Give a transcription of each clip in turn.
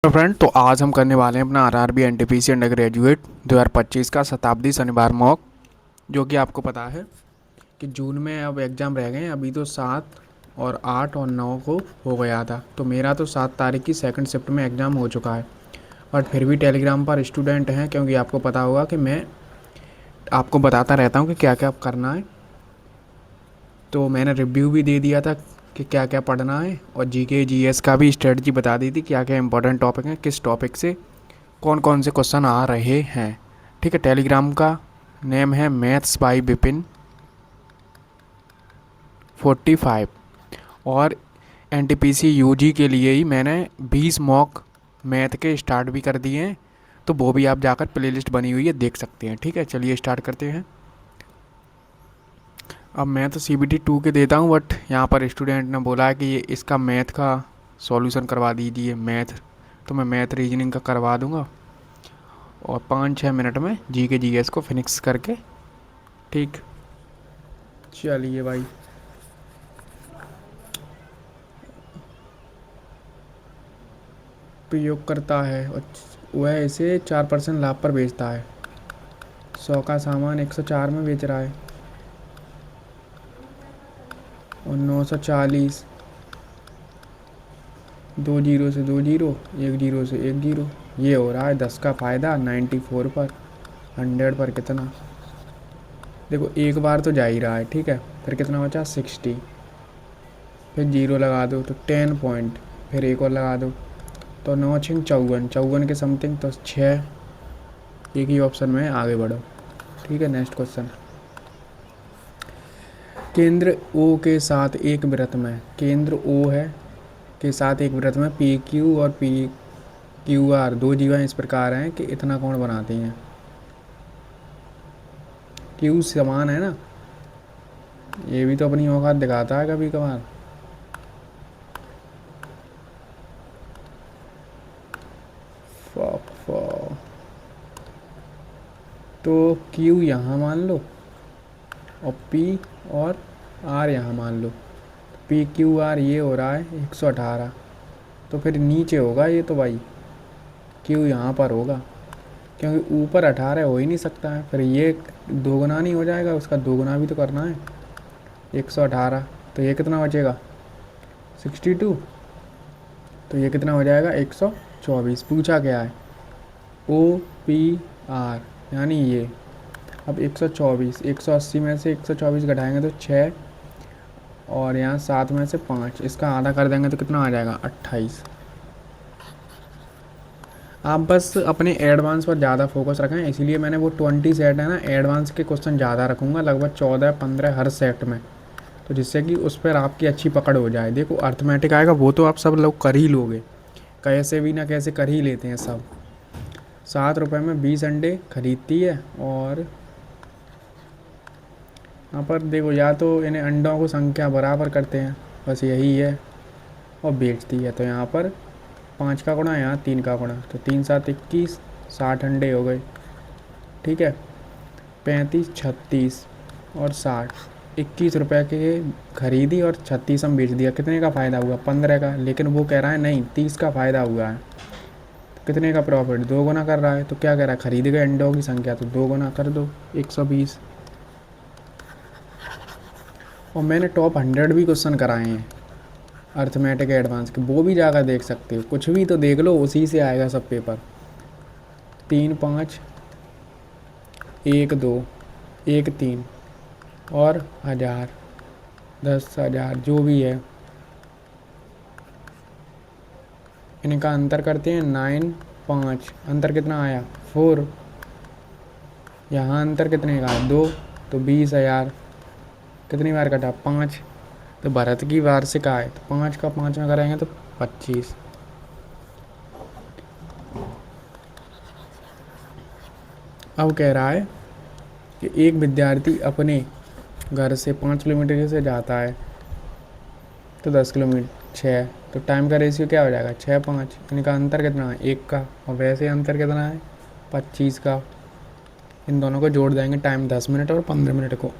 तो फ्रेंड, तो आज हम करने वाले हैं अपना आरआरबी एनटीपीसी अंडर ग्रेजुएट 2025 का शताब्दी शनिवार मॉक। जो कि आपको पता है कि जून में अब एग्ज़ाम रह गए हैं। अभी तो 7 और 8 और 9 को हो गया था। तो मेरा तो 7 तारीख की सेकंड शिफ्ट में एग्ज़ाम हो चुका है, बट फिर भी टेलीग्राम पर स्टूडेंट हैं, क्योंकि आपको पता होगा कि मैं आपको बताता रहता हूँ कि क्या क्या करना है। तो मैंने रिव्यू भी दे दिया था कि क्या क्या पढ़ना है, और जीके जीएस का भी स्ट्रेटजी बता दी थी, क्या क्या इंपॉर्टेंट टॉपिक हैं, किस टॉपिक से कौन कौन से क्वेश्चन आ रहे हैं। ठीक है, टेलीग्राम का नेम है मैथ्स बाई विपिन 45। और एनटीपीसी यूजी के लिए ही मैंने 20 मॉक मैथ के स्टार्ट भी कर दिए हैं, तो वो भी आप जाकर प्लेलिस्ट बनी हुई है देख सकते हैं। ठीक है, चलिए स्टार्ट करते हैं। अब मैं तो CBT 2 के देता हूँ, बट यहाँ पर स्टूडेंट ने बोला है कि ये इसका मैथ का सॉल्यूशन करवा दीजिए मैथ, तो मैं मैथ रीजनिंग का करवा दूँगा, और 5-6 मिनट में जीके जीएस को फिनिक्स करके। ठीक, चलिए भाई। प्रयोग करता है और वह इसे 4% लाभ पर बेचता है। 100 का सामान 104 में बेच रहा है, और 940, 2 जीरो से 2 जीरो, 1 जीरो से 1 जीरो, ये हो रहा है 10 का फ़ायदा 94 पर। 100 पर कितना, देखो एक बार तो जा ही रहा है। ठीक है, फिर कितना बचा 60, फिर जीरो लगा दो तो 10 पॉइंट, फिर एक और लगा दो तो 9 6 54, 54 के समथिंग, तो 6। एक ही ऑप्शन में आगे बढ़ो। ठीक है, नेक्स्ट क्वेश्चन। केंद्र ओ के साथ एक वृत्त में, केंद्र ओ है के साथ एक वृत्त में पी क्यू और पी क्यू आर दो जीवाएं इस प्रकार हैं कि इतना कोण बनाती हैं। क्यू समान है ना, ये भी तो अपनी औकात दिखाता है कभी कभार। तो क्यू यहाँ मान लो, और पी और आर यहाँ मान लो। पी क्यू आर ये हो रहा है 118, तो फिर नीचे होगा ये तो भाई, क्यू यहाँ पर होगा, क्योंकि ऊपर 18 हो ही नहीं सकता है। फिर ये दोगुना नहीं हो जाएगा, उसका दोगुना भी तो करना है। 118, तो ये कितना बचेगा 62, तो ये कितना हो जाएगा 124। पूछा क्या है, ओ पी आर, यानी ये। अब 124, 180 में से 124 घटाएंगे तो 6, और यहाँ 7 में से 5, इसका आधा कर देंगे तो कितना आ जाएगा 28। आप बस अपने एडवांस पर ज़्यादा फोकस रखें, इसीलिए मैंने वो 20 सेट है ना, एडवांस के क्वेश्चन ज़्यादा रखूँगा, लगभग 14-15 हर सेट में, तो जिससे कि उस पर आपकी अच्छी पकड़ हो जाए। देखो अर्थमेटिक आएगा वो तो आप सब लोग कर ही लोगे, कैसे भी ना कैसे कर ही लेते हैं सब। 7 रुपये में 20 अंडे खरीदती है, और यहाँ पर देखो या तो इन्हें अंडों को संख्या बराबर करते हैं, बस यही है, और बेचती है। तो यहाँ पर 5 का गुणा, यहाँ 3 का गुणा, तो 3 7 21, 60 अंडे हो गए। ठीक है, 35 36 और 60, 21 रुपये के खरीदी और 36 हम बेच दिया। कितने का फ़ायदा हुआ 15 का, लेकिन वो कह रहा है नहीं 30 का फ़ायदा हुआ है। तो कितने का प्रॉफिट, 2 गुना कर रहा है। तो क्या कह रहा है, खरीद गए अंडों की संख्या, तो 2 गुना कर दो 120। और मैंने टॉप 100 भी क्वेश्चन कराए हैं अर्थमेटिक एडवांस के, वो भी जाकर देख सकते हो। कुछ भी तो देख लो, उसी से आएगा सब पेपर। 3 5 1 2 1 3 और 1000 10,000 जो भी है, इनका अंतर करते हैं 9 5, अंतर कितना आया 4। यहाँ अंतर कितने का 2, तो 20,000। कितनी बार कटा 5, तो भरत की वार्षिक आय, तो 5 का 5 में करेंगे तो 25। अब कह रहा है कि एक विद्यार्थी अपने घर से 5 किलोमीटर से जाता है, तो 10 किलोमीटर 6, तो टाइम का रेशियो क्या हो जाएगा 6 5। इनका अंतर कितना है 1 का, और वैसे अंतर कितना है 25 का। इन दोनों को जोड़ देंगे, टाइम 10 मिनट और 15 मिनट को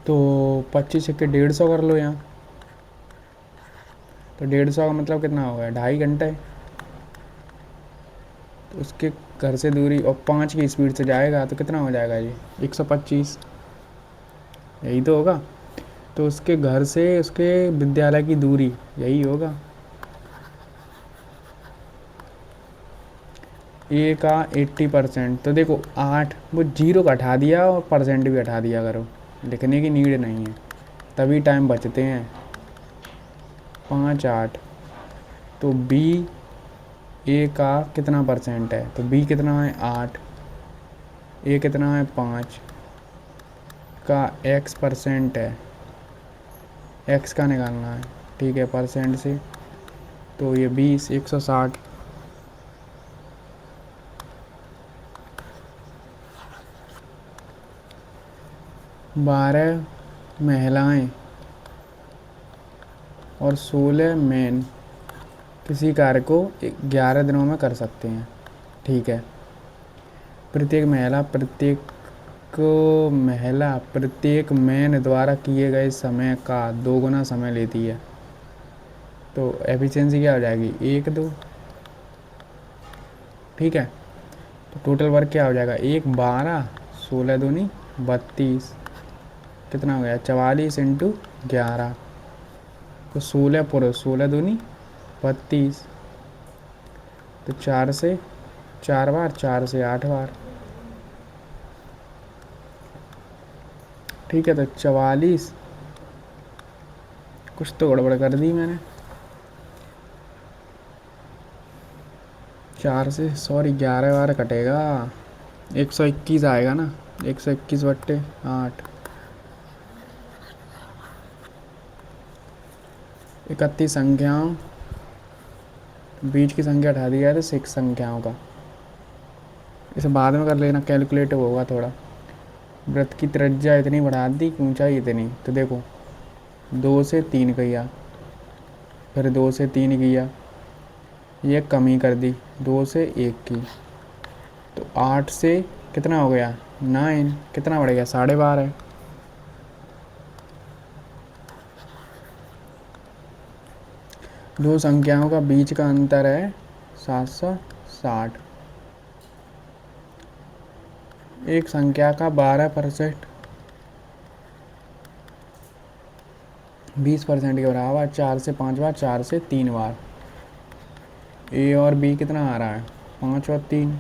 तो 25 के 150 कर लो यहाँ, तो 150 का मतलब कितना हो गया 2.5 घंटे। उसके घर से दूरी और 5 की स्पीड से जाएगा तो कितना हो जाएगा ये 125, यही तो होगा। तो उसके घर से उसके विद्यालय की दूरी यही होगा। ए का 80%, तो देखो 8 वो जीरो का हटा दिया और परसेंट भी हटा दिया करो, लिखने की नीड नहीं है, तभी टाइम बचते हैं। 5 8, तो बी ए का कितना परसेंट है, तो बी कितना है 8, ए कितना है 5 का एक्स परसेंट है, एक्स का निकालना है, ठीक है, परसेंट से। तो ये 20 160। बारह महिलाएं और 16 मैन किसी कार्य को 11 दिनों में कर सकते हैं, ठीक है। प्रत्येक मैन द्वारा किए गए समय का 2 गुना समय लेती है। तो एफिशिएंसी क्या हो जाएगी 1 2, ठीक है। तो टोटल वर्क क्या हो जाएगा 1 12, 16 दूनी 32, कितना हो गया 44 इंटू 11। तो 16 पुरुष 16 दूनी 32, तो 4 से 4 बार, 4 से 8 बार, ठीक है। तो 44, कुछ तो गड़बड़ कर दी मैंने, 4 से सॉरी 11 बार कटेगा, 121 आएगा ना, 121/8। 31 संख्याओं, बीच की संख्या हटा दिया है तो 6 संख्याओं का, इसे बाद में कर लेना, कैलकुलेटिव होगा थोड़ा। वृत्त की त्रिज्या इतनी बढ़ा दी, ऊंचाई इतनी, तो देखो 2 से 3 किया, फिर 2 से 3 किया, ये कमी कर दी, 2 से 1 की, तो 8 से कितना हो गया 9, कितना बढ़ गया 12.5 है। दो संख्याओं का बीच का अंतर है 760। एक संख्या का 12%, 20% के बराबर 4 से 5 बार, 4 से 3 बार। ए और बी कितना आ रहा है 5 और 3,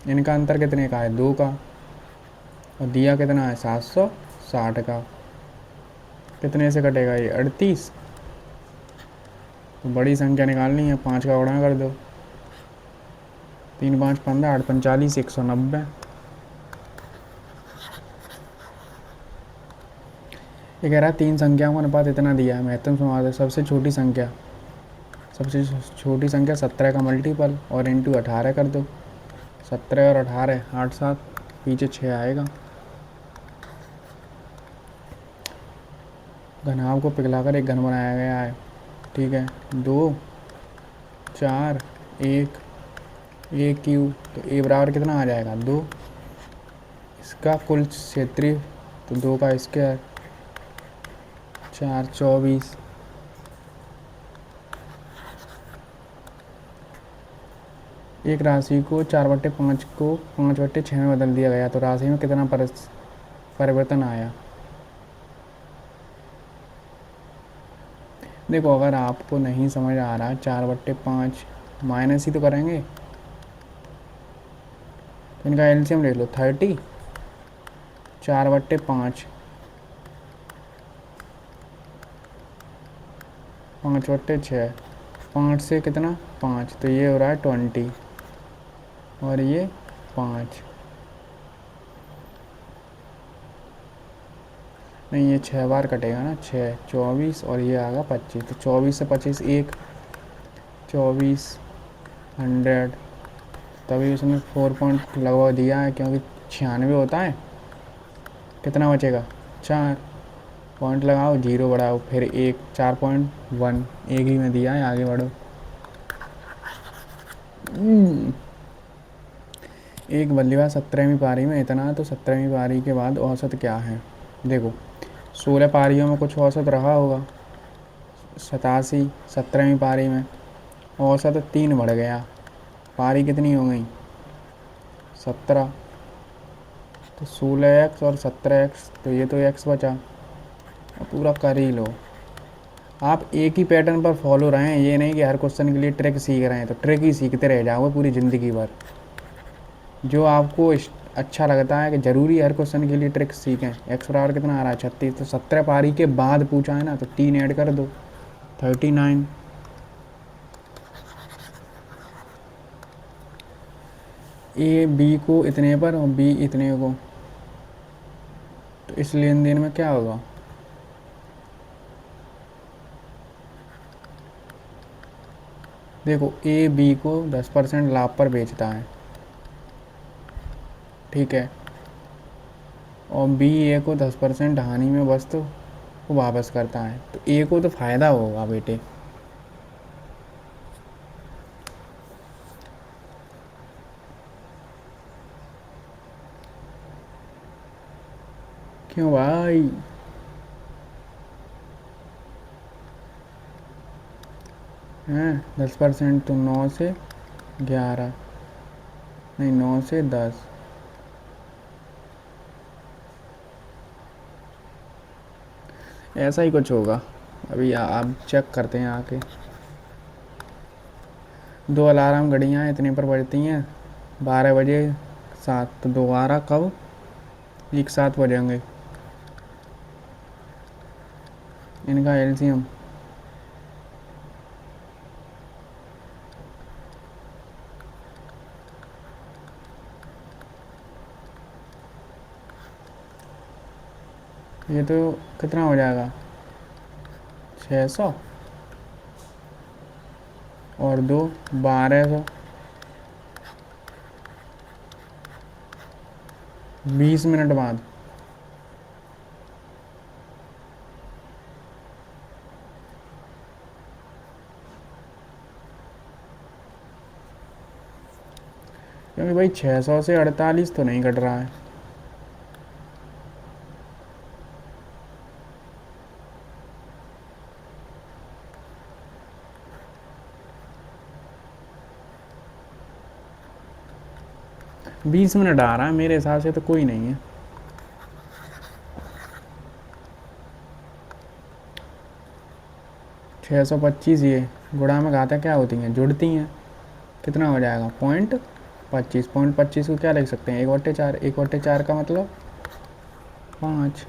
इनका अंतर कितने का है 2 का, और दिया कितना है 760 का, कितने से कटेगा ये 38। तो बड़ी संख्या निकालनी है, 5 का गुणा कर दो, 3 5 15, 8 45, 190। ये कह रहा है 3 संख्याओं का अनुपात इतना दिया है, महत्तम समास है। सबसे छोटी संख्या 17 का मल्टीपल और इंटू 18 कर दो, 17 और 18 8 7, पीछे 6 आएगा। घनाभ को पिघलाकर एक घन बनाया गया है, ठीक है। 2 4 1 ए क्यू, तो ए बराबर कितना आ जाएगा 2, इसका कुल क्षेत्रीय, तो 2 का स्क्वायर, 4 24। एक राशि को 4/5 को 5/6 में बदल दिया गया, तो राशि में कितना परिवर्तन आया। देखो अगर आपको नहीं समझ आ रहा 4/5 माइनस ही तो करेंगे, तो इनका एलसीएम ले लो 30, 4/5 5/6, 5 से कितना 5, तो ये हो रहा है 20, और ये 5, नहीं ये 6 बार कटेगा ना, 6 24, और ये आएगा 25, तो 24 से 25 1, 2400, तभी उसने 4 पॉइंट लगभग दिया है, क्योंकि 96 होता है, कितना बचेगा 4 पॉइंट लगाओ, 0 बढ़ाओ, फिर 1, 4.1, एक ही में दिया है, आगे बढ़ो। एक बल्लेबाज 17वीं पारी में इतना, तो 17वीं पारी के बाद औसत क्या है। देखो 16 पारियों में कुछ औसत रहा होगा, 87, 17वीं पारी में औसत 3 बढ़ गया, पारी कितनी हो गई 17, तो 16x और 17x, तो ये तो x बचा। अब पूरा कर ही लो। आप एक ही पैटर्न पर फॉलो रहें, ये नहीं कि हर क्वेश्चन के लिए ट्रिक सीख रहे हैं तो ट्रिक ही सीखते रह जाओगे पूरी ज़िंदगी भर। जो आपको अच्छा लगता है कि ज़रूरी हर क्वेश्चन के लिए ट्रिक सीखें। एक्स बराबर कितना आ रहा है 36, तो 17 पारी के बाद पूछा है ना, तो 3 ऐड कर दो 39। ए बी को इतने पर और बी इतने को, तो इस लेन देन में क्या होगा? देखो ए बी को 10% लाभ पर बेचता है, ठीक है, और बी ए को 10% हानि में वस्तु को वापस करता है, तो ए को तो फ़ायदा होगा बेटे। क्यों भाई? हैं 10% तो 9 से 11, नहीं 9 से 10, ऐसा ही कुछ होगा। अभी आप चेक करते हैं आके। 2 अलार्म घड़ियाँ इतने पर बजती हैं, 12 बजे 7, तो दोबारा कब एक साथ बजेंगे? इनका एलसीएम ये तो कितना हो जाएगा 600 और 2 1200, 20 मिनट बाद। क्योंकि भाई 600 से 48 तो नहीं कट रहा है। बीस मिनट आ रहा है मेरे हिसाब से, तो कोई नहीं है। 625 ये गुणा में घाता क्या होती हैं, जुड़ती हैं, कितना हो जाएगा 0.25। 0.25 को क्या लिख सकते हैं 1/4, 1/4 का मतलब 5,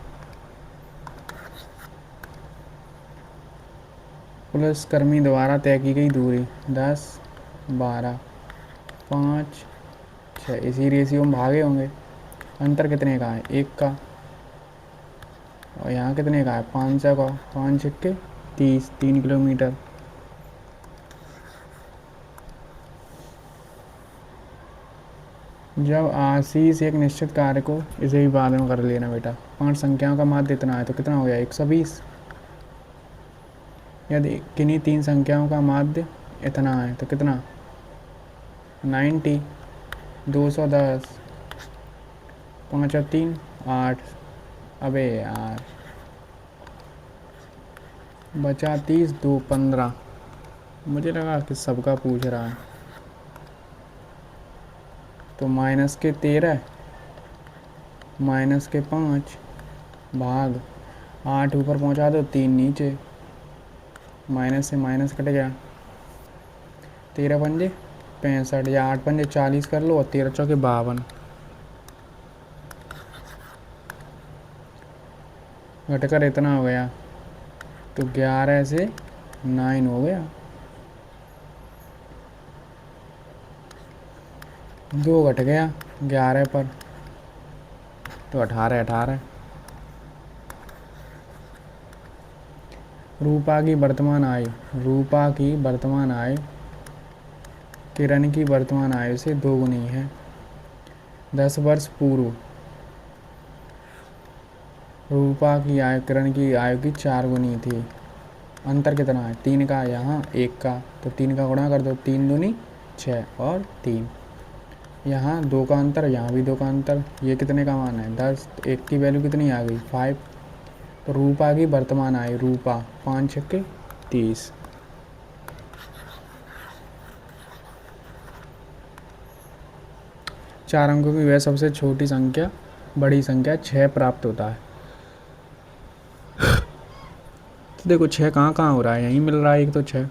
प्लस कर्मी द्वारा तय की गई दूरी 10, 12, 5, 6, इसी रेशियो में भागे होंगे। अंतर कितने का है 1 का, और यहाँ कितने का है 500 का, 5 छक्के 30, 3 किलोमीटर। जब आशीष एक निश्चित कार्य को, इसे भी बाद में कर लेना बेटा, 5 संख्याओं का माध्य इतना है, तो कितना हो गया 120। यदि किन्हीं 3 संख्याओं का माध्य इतना है तो कितना 90, 210, 5 और 3 8। अबे यार बचा 30, 2 15। मुझे लगा कि सबका पूछ रहा है। तो माइनस के 13, माइनस के 5, भाग 8 ऊपर पहुंचा दो, 3 नीचे, माइनस से माइनस कट गया, 13 पंजे 65, या 8 पंजे 40 कर लो, और 13 चौके 52, घटकर इतना हो गया, तो 11 से 9 हो गया, 2 घट गया 11 पर, तो 18 18। रूपा की वर्तमान आयु, रूपा की वर्तमान आयु किरण की वर्तमान आयु से 2 गुनी है। 10 वर्ष पूर्व रूपा की आयु किरण की आयु की 4 गुनी थी। अंतर कितना है 3 का, यहाँ 1 का, तो 3 का गुणा कर दो, 3 दूनी 6 और 3, यहाँ 2 का अंतर, यहाँ भी 2 का अंतर, ये कितने का मान है 10, तो 1 की वैल्यू कितनी आ गई 5। तो रूपा की वर्तमान आयु, रूपा 5 छक्के 30। 4 अंकों की वह सबसे छोटी संख्या बड़ी संख्या 6 प्राप्त होता है। तो देखो 6 कहाँ कहाँ हो रहा है, यहीं मिल रहा है एक तो 6,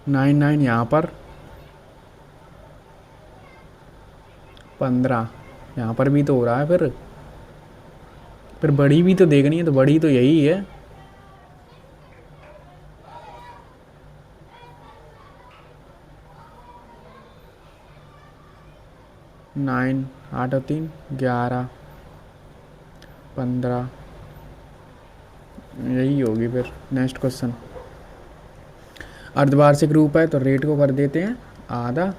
9 9 यहाँ पर, 15 यहाँ पर भी तो हो रहा है। फिर बड़ी भी तो देखनी है, तो बड़ी तो यही है। 9 8 और 3 11 15 यही होगी। फिर नेक्स्ट क्वेश्चन, अर्धवार्षिक रूप है तो रेट को कर देते हैं आधा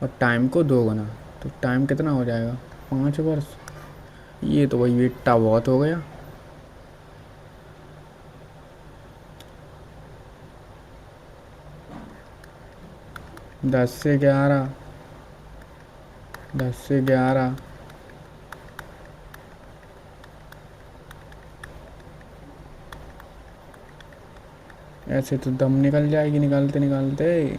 और टाइम को 2 गुना। तो टाइम कितना हो जाएगा, 5 वर्ष। ये तो वही बेटा बहुत हो गया। दस से 11, 10 से 11, ऐसे तो दम निकल जाएगी निकालते निकालते।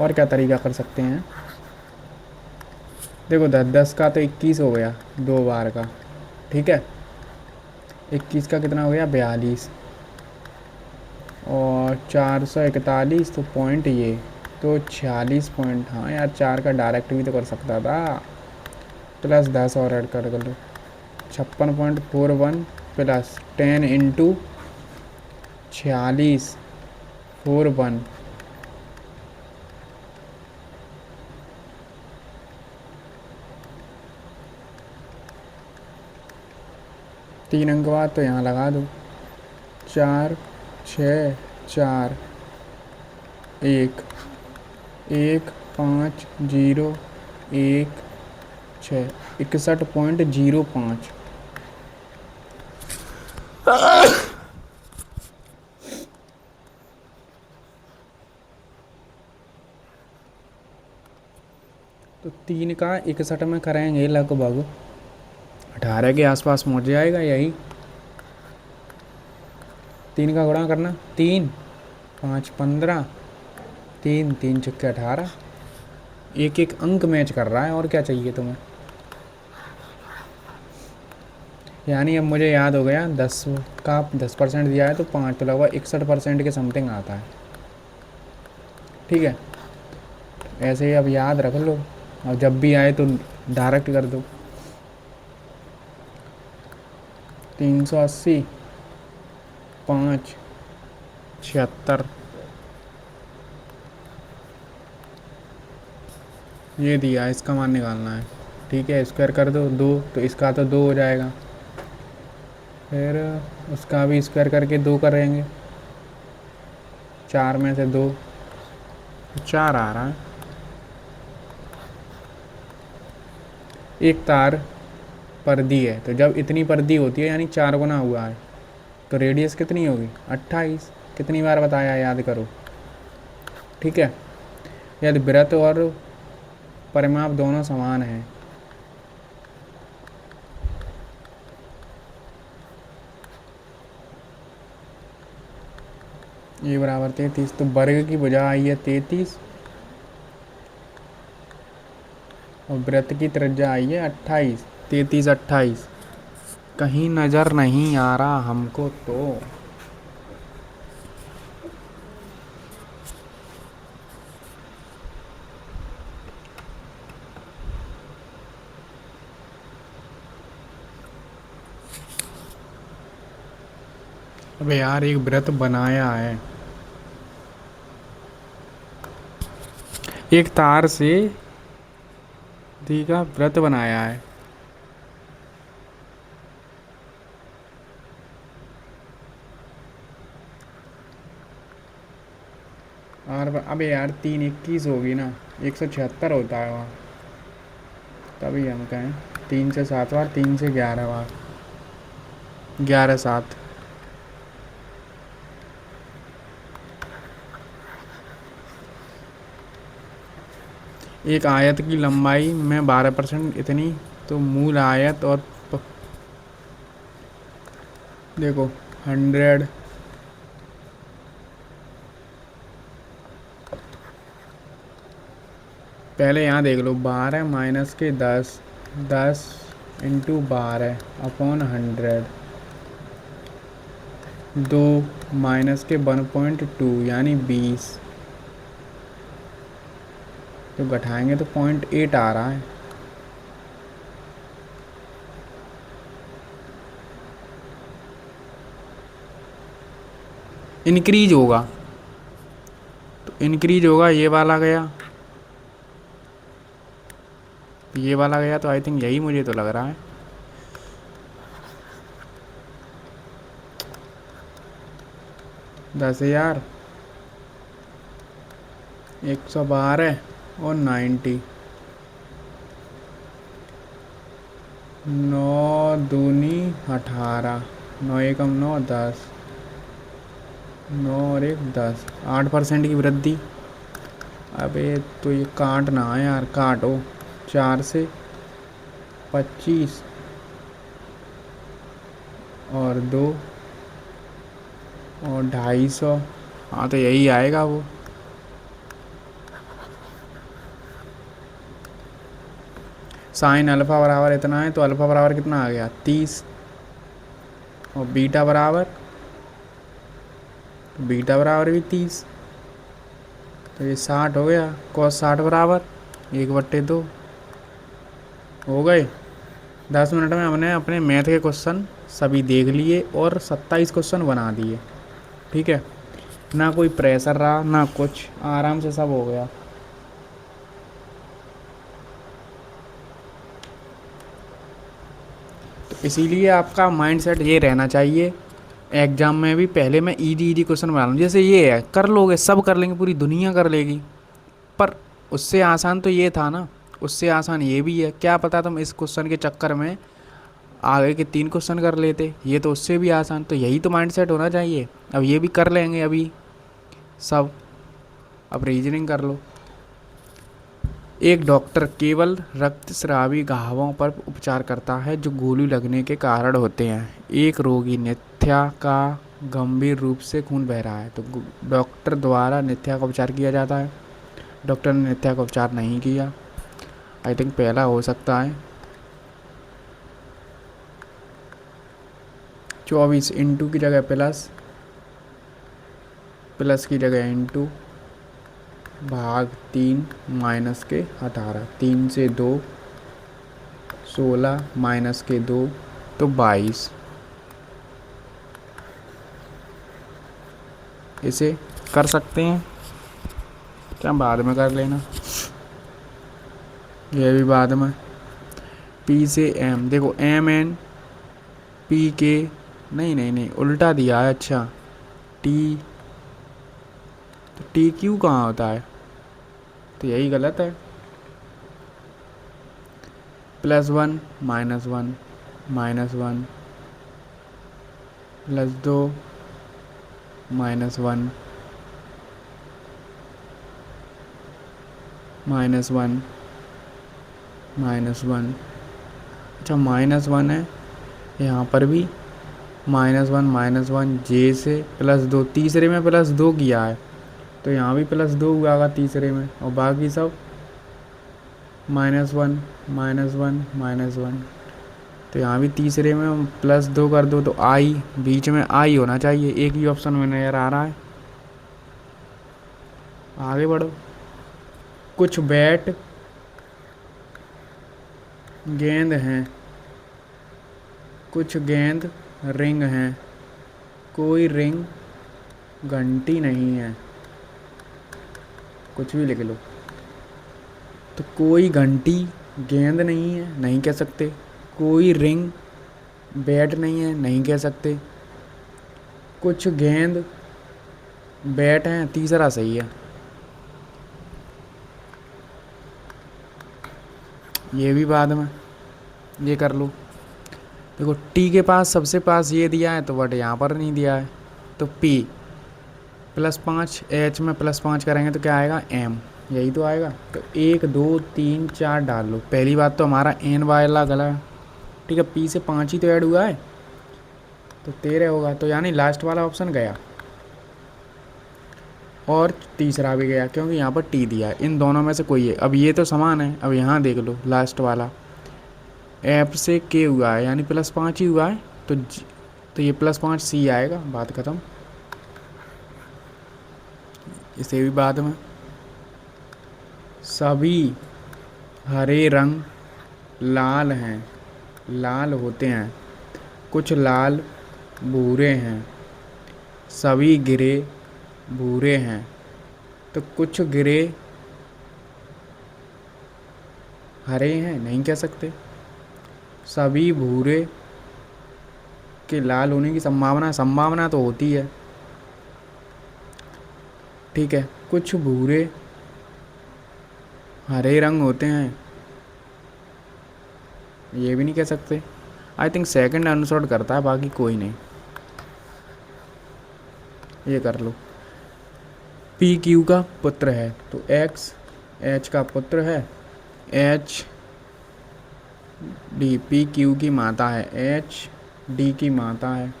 और क्या तरीका कर सकते हैं, देखो 10 का तो 21 हो गया 2 बार का, ठीक है। 21 का कितना हो गया 42, और 441 तो पॉइंट ये तो 46 पॉइंट। हाँ यार 4 का डायरेक्ट भी तो कर सकता था, प्लस 10 और ऐड कर लो, 56.41 प्लस 10 इंटू 46.41, तीन अंक बाद तो यहाँ लगा दो, 4 6 4 1 1 5 0 1 6 61.05। तो 3 का 61 में करेंगे लगभग 18 के आसपास पहुँच जाएगा यही। 3 का गुणा करना, 3 5 15, 3 3 छक्के 18, एक एक अंक मैच कर रहा है, और क्या चाहिए तुम्हें। यानी अब मुझे याद हो गया 10 का 10% दिया है तो 5 तो लगभग 61% के समथिंग आता है, ठीक है। ऐसे ही अब याद रख लो और जब भी आए तो डायरेक्ट कर दो। 380 5 76 ये दिया, इसका मान निकालना है, ठीक है। स्क्वायर कर दो 2 तो इसका तो 2 हो जाएगा, फिर उसका भी स्क्वायर करके 2 करेंगे, 4 में से 2 4 आ रहा है। एक तार पर्दी है तो जब इतनी पर्दी होती है यानी 4 गुना हुआ है, तो रेडियस कितनी होगी 28। कितनी बार बताया याद करो, ठीक है। यदि वृत्त और परिमाप दोनों समान हैं, ये बराबर 33, तो वर्ग की भुजा आई है 33 और वृत्त की त्रिज्या आई है 28, 33 28। कहीं नज़र नहीं आ रहा हमको तो। अबे यार एक व्रत बनाया है, एक तार से दी का व्रत बनाया है, और अबे यार 3 21 होगी ना, 176 होता है वहाँ, तभी हम कहें 3 से 7 बार, 3 से 11 बार, 11 7। एक आयत की लंबाई में 12% इतनी, तो मूल आयत और देखो 100 पहले यहाँ देख लो, 12 माइनस के 10, 10 इंटू 12 अपॉन 100, 2 माइनस के 1.2 यानी 20, तो घटाएंगे तो 0.8 आ रहा है। इंक्रीज होगा, तो इंक्रीज होगा, ये वाला गया, ये वाला गया, तो आई थिंक यही मुझे तो लग रहा है। दस हजार, 112 और 90, 9 दूनी 18, 9 एकम 9, 10, 9 और 1 10, 8% की वृद्धि। अबे तो ये काटना है यार, काटो, 4 से 25 और 2 और 250। हाँ तो यही आएगा वो। साइन अल्फ़ा बराबर इतना है, तो अल्फ़ा बराबर कितना आ गया, 30, और बीटा बराबर, बीटा बराबर भी 30, तो ये 60 हो गया। cos 60 बराबर 1/2 हो गए। 10 मिनट में हमने अपने मैथ के क्वेश्चन सभी देख लिए और 27 क्वेश्चन बना दिए। ठीक है, ना कोई प्रेशर रहा ना कुछ, आराम से सब हो गया। तो इसीलिए आपका माइंडसेट ये रहना चाहिए, एग्जाम में भी पहले मैं इजी इजी क्वेश्चन बना लूँ। जैसे ये है, कर लोगे, सब कर लेंगे, पूरी दुनिया कर लेगी, पर उससे आसान तो ये था ना, उससे आसान ये भी है। क्या पता तुम इस क्वेश्चन के चक्कर में आगे के 3 क्वेश्चन कर लेते, ये तो उससे भी आसान। तो यही तो माइंडसेट होना चाहिए। अब ये भी कर लेंगे अभी सब। अब रीजनिंग कर लो। एक डॉक्टर केवल रक्तस्रावी घावों पर उपचार करता है जो गोली लगने के कारण होते हैं। एक रोगी नित्या का गंभीर रूप से खून बह रहा है, तो डॉक्टर द्वारा नित्या का उपचार किया जाता है। डॉक्टर ने नित्या का उपचार नहीं किया। आई थिंक पहला हो सकता है। 24 इंटू की जगह प्लस, प्लस की जगह इंटू, भाग 3 माइनस के 18, 3 से 2 16 माइनस के 2 तो 22। इसे कर सकते हैं क्या, बाद में कर लेना, ये भी बाद में। पी से एम, देखो एम एन पी के, नहीं नहीं नहीं उल्टा दिया है। अच्छा टी, तो टी क्यू कहाँ होता है, तो यही गलत है। +1 -1 -1 +2 -1 -1 -1। अच्छा -1 है यहाँ पर भी, -1 -1 जे से +2, तीसरे में +2 किया है, तो यहाँ भी +2 हुआ होगा तीसरे में, और बाकी सब -1 -1 -1। तो यहाँ भी तीसरे में +2 कर दो, तो आई, बीच में आई होना चाहिए, एक ही ऑप्शन में नज़र आ रहा है। आगे बढ़ो। कुछ बैट गेंद हैं, कुछ गेंद रिंग हैं, कोई रिंग घंटी नहीं है। कुछ भी लिख लो। तो कोई घंटी गेंद नहीं है, नहीं कह सकते। कोई रिंग बैट नहीं है, नहीं कह सकते। कुछ गेंद बैट हैं, तीसरा सही है। ये भी बाद में, ये कर लो। देखो टी के पास सबसे पास ये दिया है, तो बट यहाँ पर नहीं दिया है, तो पी +5, एच में +5 करेंगे तो क्या आएगा, एम, यही तो आएगा। तो 1 2 3 4 डाल लो। पहली बात तो हमारा एन वाला गला है, ठीक है, पी से 5 ही तो ऐड हुआ है, तो 13 होगा, तो यानी लास्ट वाला ऑप्शन गया। और तीसरा भी गया क्योंकि यहाँ पर टी दिया है। इन दोनों में से कोई है। अब ये तो समान है। अब यहाँ देख लो लास्ट वाला एफ से के हुआ है यानी +5 ही हुआ है तो ये +5 सी आएगा। बात ख़त्म। इसे भी बाद में सभी हरे रंग लाल हैं, लाल होते हैं, कुछ लाल भूरे हैं, सभी गिरे भूरे हैं तो कुछ गिरे हरे हैं नहीं कह सकते। सभी भूरे के लाल होने की संभावना तो होती है। ठीक है, कुछ भूरे हरे रंग होते हैं ये भी नहीं कह सकते। आई थिंक सेकंड आंसर करता है, बाकी कोई नहीं। ये कर लो। पी क्यू का पुत्र है तो एक्स एच का पुत्र है, एच डी पी क्यू की माता है, एच डी की माता है,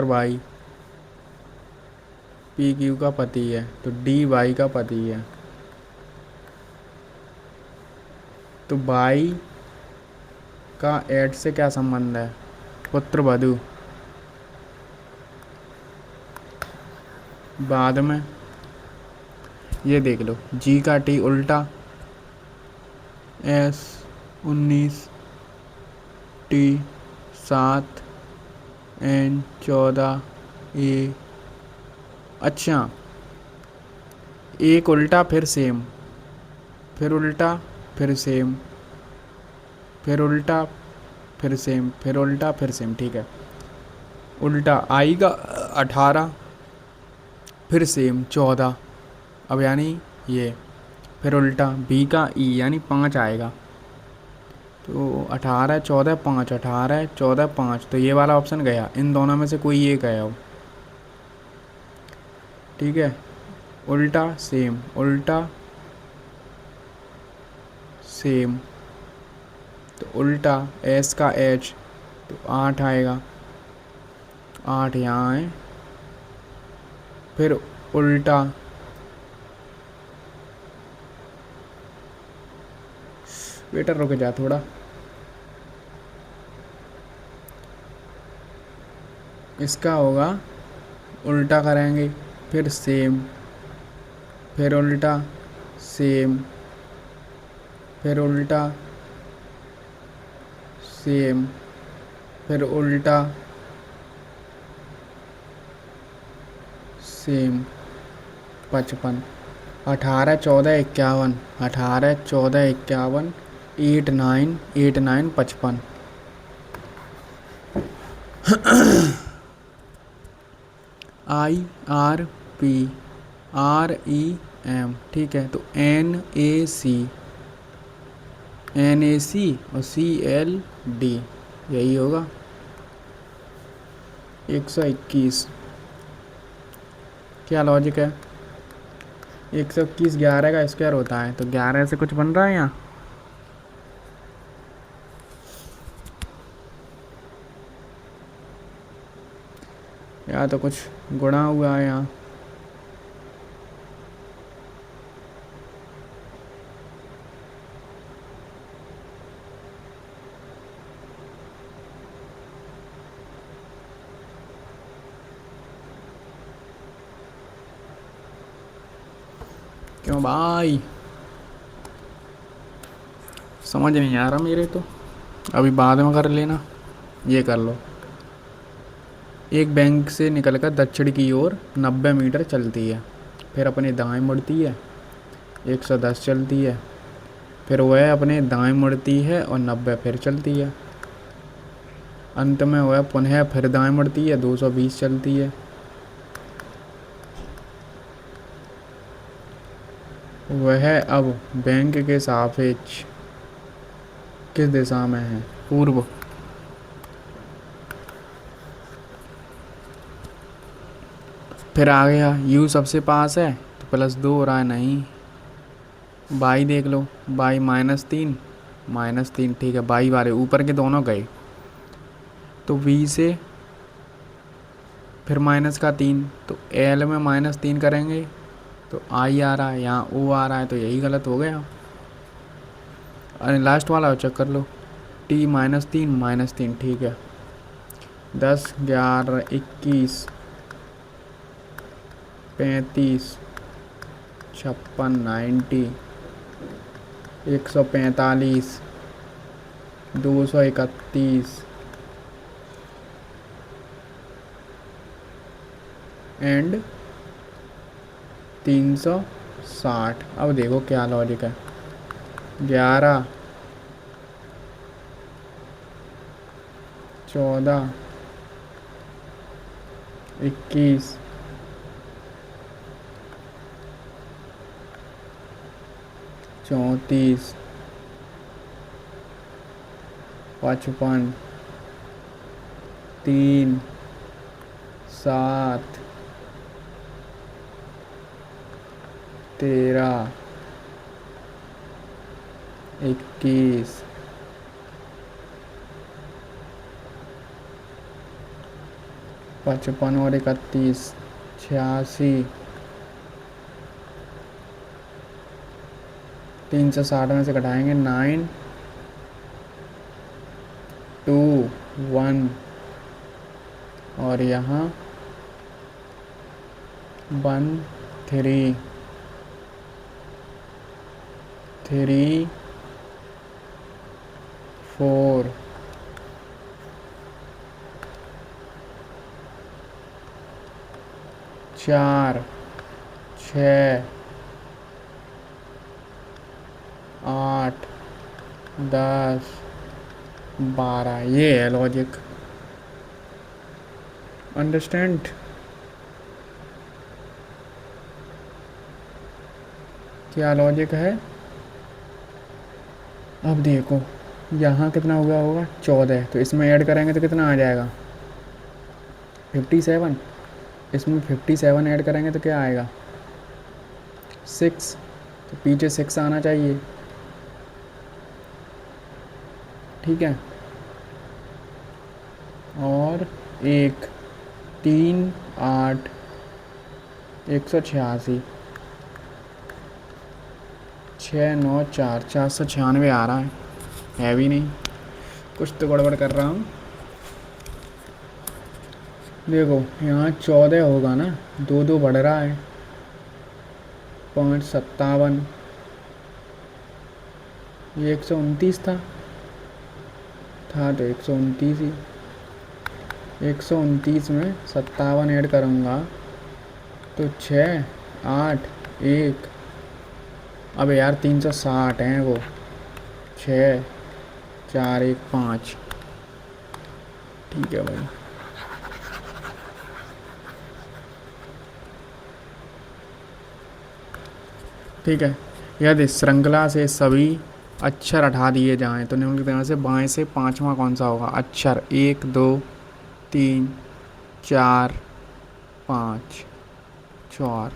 $वाई पी क्यू का पति है तो डी वाई का पति है। तो वाई का एच से क्या संबंध है? पुत्र वधू। बाद में ये देख लो जी का टी उल्टा S19 T7 N14 A। अच्छा, एक उल्टा फिर सेम, फिर उल्टा फिर सेम, फिर उल्टा फिर सेम, फिर उल्टा फिर सेम। ठीक है, उल्टा आई का 18 फिर सेम 14। अब यानी ये फिर उल्टा बी का ई यानी 5 आएगा तो 18 14 5, 18 14 5 तो ये वाला ऑप्शन गया। इन दोनों में से कोई एक गया हो। ठीक है, उल्टा सेम, उल्टा सेम तो उल्टा एस का एच तो 8 आएगा, 8 यहाँ है। फिर उल्टा बेटा रुक जा थोड़ा, इसका होगा उल्टा करेंगे फिर सेम, फिर उल्टा सेम, फिर उल्टा सेम, फिर उल्टा सेम 55। 18 14 51, 18 14 51 8 9 8 9 55। IRPREM। ठीक है, तो NAC और CLD यही होगा 121। क्या लॉजिक है? 121 11 का स्क्वायर होता है तो 11 से कुछ बन रहा है यहाँ। या तो कुछ गुणा हुआ है यहाँ। क्यों भाई, समझ नहीं आ रहा मेरे तो। अभी बाद में कर लेना। ये कर लो। एक बैंक से निकलकर दक्षिण की ओर 90 मीटर चलती है, फिर अपने दाएं मुड़ती है, 110 चलती है, फिर वह अपने दाएं मुड़ती है और 90 फिर चलती है, अंत में वह पुनः फिर दाएं मुड़ती है, 220 चलती है। वह अब बैंक के सापेक्ष किस दिशा में है? पूर्व। फिर आ गया u सबसे पास है तो +2 हो रहा है, नहीं। बाई देख लो, बाई -3 -3। ठीक है, बाई वाले ऊपर के दोनों गए तो v से फिर माइनस का 3, तो एल में -3 करेंगे तो आई आ रहा है, यहाँ ओ आ रहा है, तो यही गलत हो गया। अरे लास्ट वाला चेक कर लो, टी -3 ठीक है। 10 11 21 35 56 90 145 231 एंड 360। अब देखो क्या लॉजिक है। 11 14 21 34 55 3 7 13 21 55 और 31 86 360 में से घटाएंगे 9 2 1 और यहाँ 1 3 3 4 4 6 8 10 12। ये है लॉजिक। अंडरस्टैंड? क्या लॉजिक है? अब देखो यहाँ कितना हुआ होगा 14, तो इसमें ऐड करेंगे तो कितना आ जाएगा 57। इसमें 57 ऐड करेंगे तो क्या आएगा 6, तो पीछे 6 आना चाहिए। ठीक है, और 1 3 8 186 6 9 4 496 आ रहा है भी नहीं, कुछ तो गड़बड़ कर रहा हूँ। देखो यहाँ 14 होगा ना, 2 2 बढ़ रहा है, 5 57, ये 129 था तो 129 ही। 129 में 57 ऐड करूँगा तो 6 8 1, अब यार 360 हैं वो, 6 4 1 5। ठीक है भाई, ठीक है। यदि श्रृंखला से सभी अक्षर हटा दिए जाएं तो निम्नलिखित में से बाएं से पांचवा कौन सा होगा? अक्षर 1 2 3 4 5 4।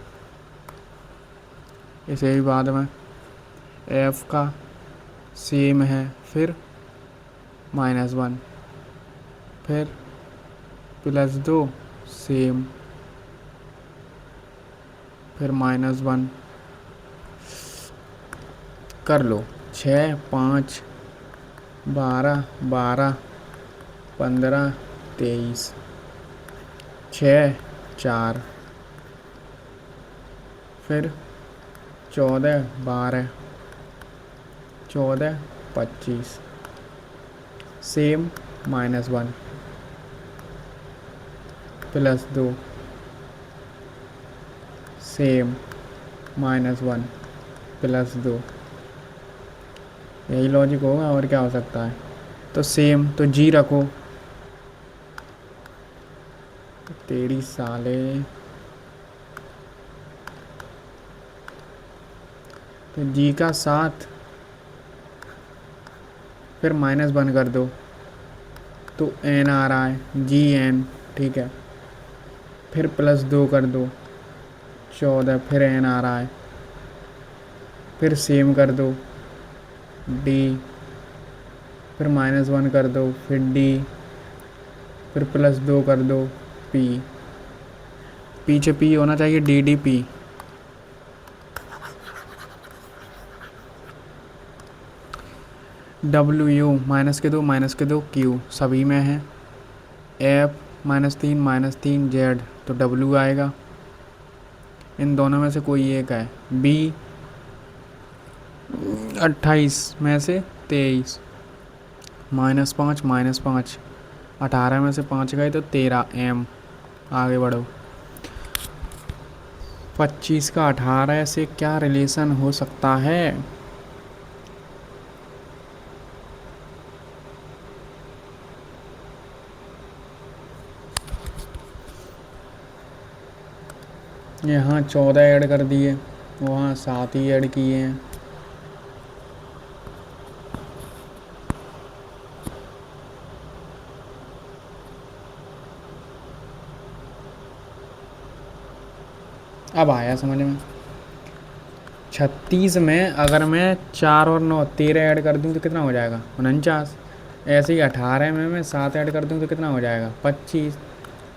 इसे भी बाद में एफ का सेम है, फिर -1, फिर +2 सेम, फिर -1 कर लो। 6 5 12 12 15 23 6 4, फिर 14 12 14 25 सेम, -1 +2 सेम, -1 +2। यही लॉजिक होगा, और क्या हो सकता है? तो सेम, तो जी रखो। तेरी साले, तो जी का 7, फिर -1 कर दो तो एन आ रहा है, जी एन। ठीक है, फिर +2 कर दो 14, फिर एन आ रहा है, फिर सेम कर दो डी, फिर -1 कर दो, फिर डी, फिर +2 कर दो पी। पीछे पी होना चाहिए, DDP। WU -2 Q सभी में है। F -3 Z तो W आएगा। इन दोनों में से कोई एक है। B 28 में से 23 -5 18 में से 5 गए तो 13 M। आगे बढ़ो। 25 का 18 से क्या रिलेशन हो सकता है? यहाँ 14 ऐड कर दिए, वहाँ 7 ही ऐड किए हैं। अब आया समझ में। 36 में अगर मैं 4 और 9 13 ऐड कर दूँ तो कितना हो जाएगा? 49। ऐसे ही 18 में मैं 7 ऐड कर दूँ तो कितना हो जाएगा? 25।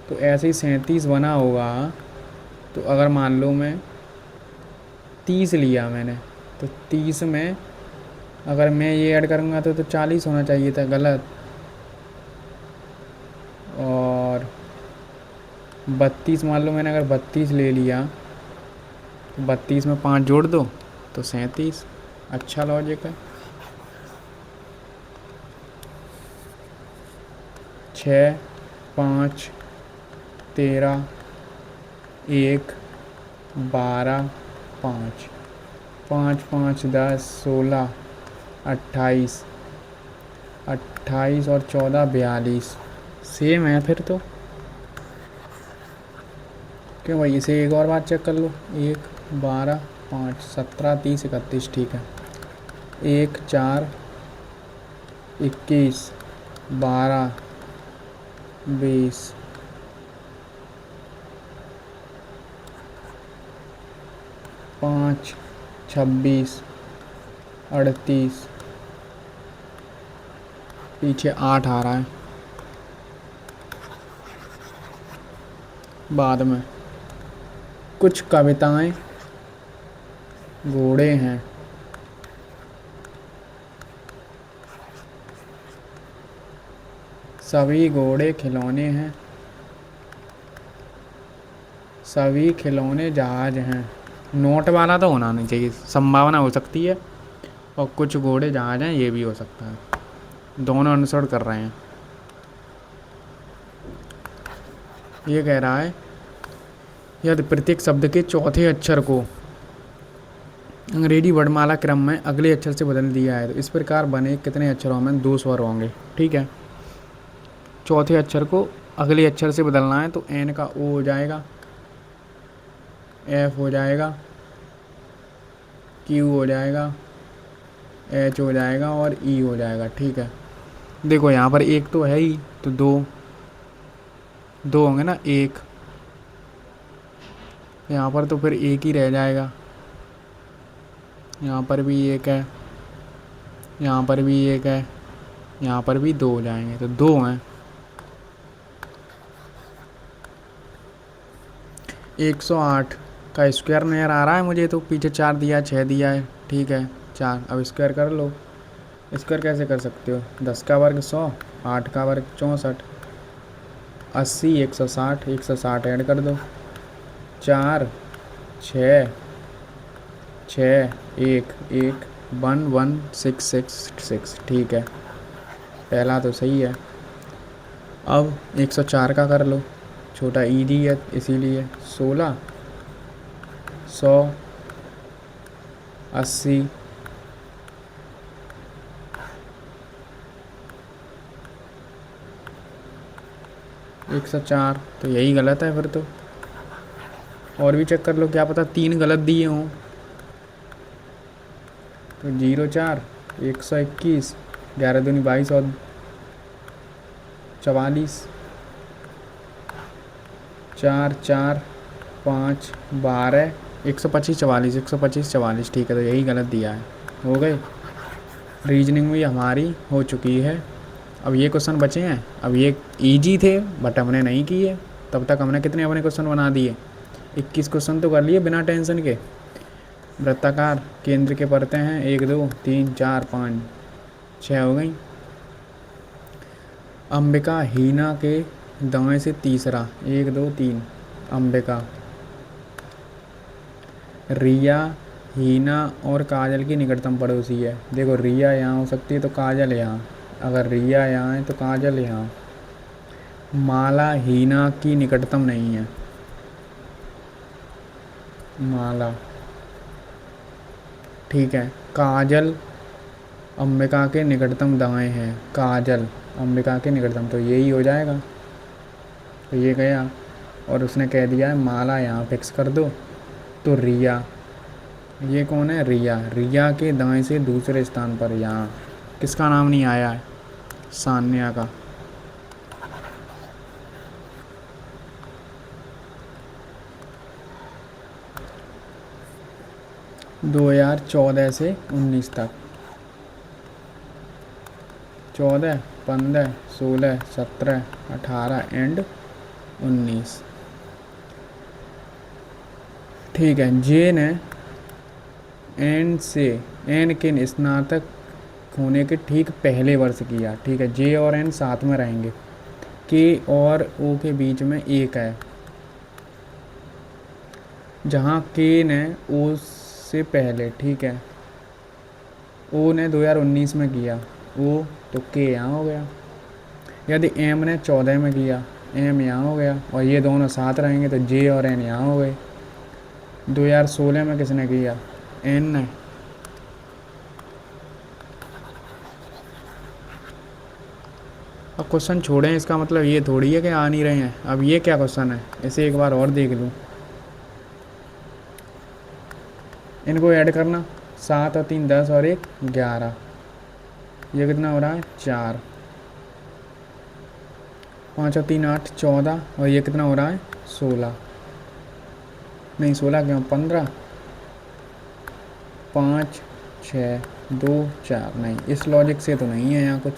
तो ऐसे ही 37 बना होगा। तो अगर मान लो मैं 30 लिया मैंने, तो 30 में अगर मैं ये ऐड करूँगा तो 40 होना चाहिए था, गलत। और 32 मान लो मैंने अगर 32 ले लिया, तो 32 में 5 जोड़ दो तो 37। अच्छा लॉजिक है। 6 5 13 1 12 5 5 5 10 16 28 28 और 14 42 सेम है फिर तो। क्यों भाई, इसे एक और बार चेक कर लो। 1 12 5 17 30 31 ठीक है। 1 4 21 12 20 5 26 38 पीछे 8 आ रहा है बाद में। कुछ कविताएं घोड़े हैं। सभी घोड़े खिलौने हैं। सभी खिलौने जहाज हैं। नोट वाला तो होना नहीं चाहिए, संभावना हो सकती है। और कुछ घोड़े जहाज हैं, ये भी हो सकता है। दोनों अनुसरण कर रहे हैं। ये कह रहा है यदि प्रत्येक शब्द के चौथे अक्षर को अंग्रेजी वर्णमाला क्रम में अगले अक्षर से बदल दिया है तो इस प्रकार बने कितने अक्षरों में 2 स्वर होंगे। ठीक है, चौथे अक्षर को अगले अक्षर से बदलना है तो N का O हो जाएगा, F हो जाएगा, Q हो जाएगा, H हो जाएगा और E हो जाएगा। ठीक है, देखो यहाँ पर एक तो है ही, तो दो होंगे ना। एक यहाँ पर तो फिर एक ही रह जाएगा। यहाँ पर भी एक है, यहाँ पर भी एक है, यहाँ पर भी 2 हो जाएंगे, तो 2 हैं। 108 का स्क्वायर नज़र आ रहा है मुझे, तो पीछे 4 दिया है, 6 दिया है। ठीक है, 4। अब स्क्वायर कर लो। स्क्वायर कैसे कर सकते हो? 10 का वर्ग 100, 8 का वर्ग 64, 80 160, 160 ऐड कर दो। 4 6 6 1 1 1 1 6 6 6। ठीक है, पहला तो सही है। अब 104 का कर लो, छोटा ईजी है इसीलिए। 16 100 80 104। तो यही गलत है फिर तो। और भी चेक कर लो, क्या पता 3 गलत दिए हों। तो 0 4 121 11 दूनी 22 और 44 4 4 5 12 125 44 125 44। ठीक है, तो यही गलत दिया है। हो गए, रीजनिंग भी हमारी हो चुकी है। अब ये क्वेश्चन बचे हैं। अब ये इजी थे बट हमने नहीं किए, तब तक हमने कितने अपने क्वेश्चन बना दिए? 21 क्वेश्चन तो कर लिए बिना टेंशन के। वृत्ताकार केंद्र के परतें हैं 1 2 3 4 5 6 हो गई। अंबिका हीना के दाएं से तीसरा 1 2 3 अंबिका। रिया हीना और काजल की निकटतम पड़ोसी है। देखो रिया यहाँ हो सकती है तो काजल यहाँ, अगर रिया यहाँ है तो काजल यहाँ। माला हीना की निकटतम नहीं है। माला ठीक है। काजल अंबिका के निकटतम दाएं हैं। काजल अंबिका के निकटतम, तो यही हो जाएगा। तो ये गया और उसने कह दिया है माला यहाँ फिक्स कर दो। तो रिया, ये कौन है? रिया। रिया के दाएं से दूसरे स्थान पर यहाँ किसका नाम नहीं आया है? सान्या का। दो 2014 से 19 तक 14 15 16 17 18 एंड 19। ठीक है। जे ने एन के स्नातक होने के ठीक पहले वर्ष किया। ठीक है। जे और एन साथ में रहेंगे। के और ओ के बीच में एक है। जहाँ के ने ओ से पहले, ठीक है, ओ ने 2019 में किया ओ, तो के यहाँ हो गया। यदि एम ने 14 में किया, एम यहाँ हो गया, और ये दोनों साथ रहेंगे तो जे और एन यहाँ हो गए। 2016 में किसने किया? एन ने। अब क्वेश्चन छोड़ें, इसका मतलब ये थोड़ी है कि आ नहीं रहे हैं। अब ये क्या क्वेश्चन है, इसे एक बार और देख लूँ। इनको ऐड करना, 7 और 3 10 और 1 11। ये कितना हो रहा है? 4। 5 और 3 8 14, और ये कितना हो रहा है? 16। नहीं 16 क्यों, 15। 5 6 2 4। नहीं, इस लॉजिक से तो नहीं है यहाँ कुछ।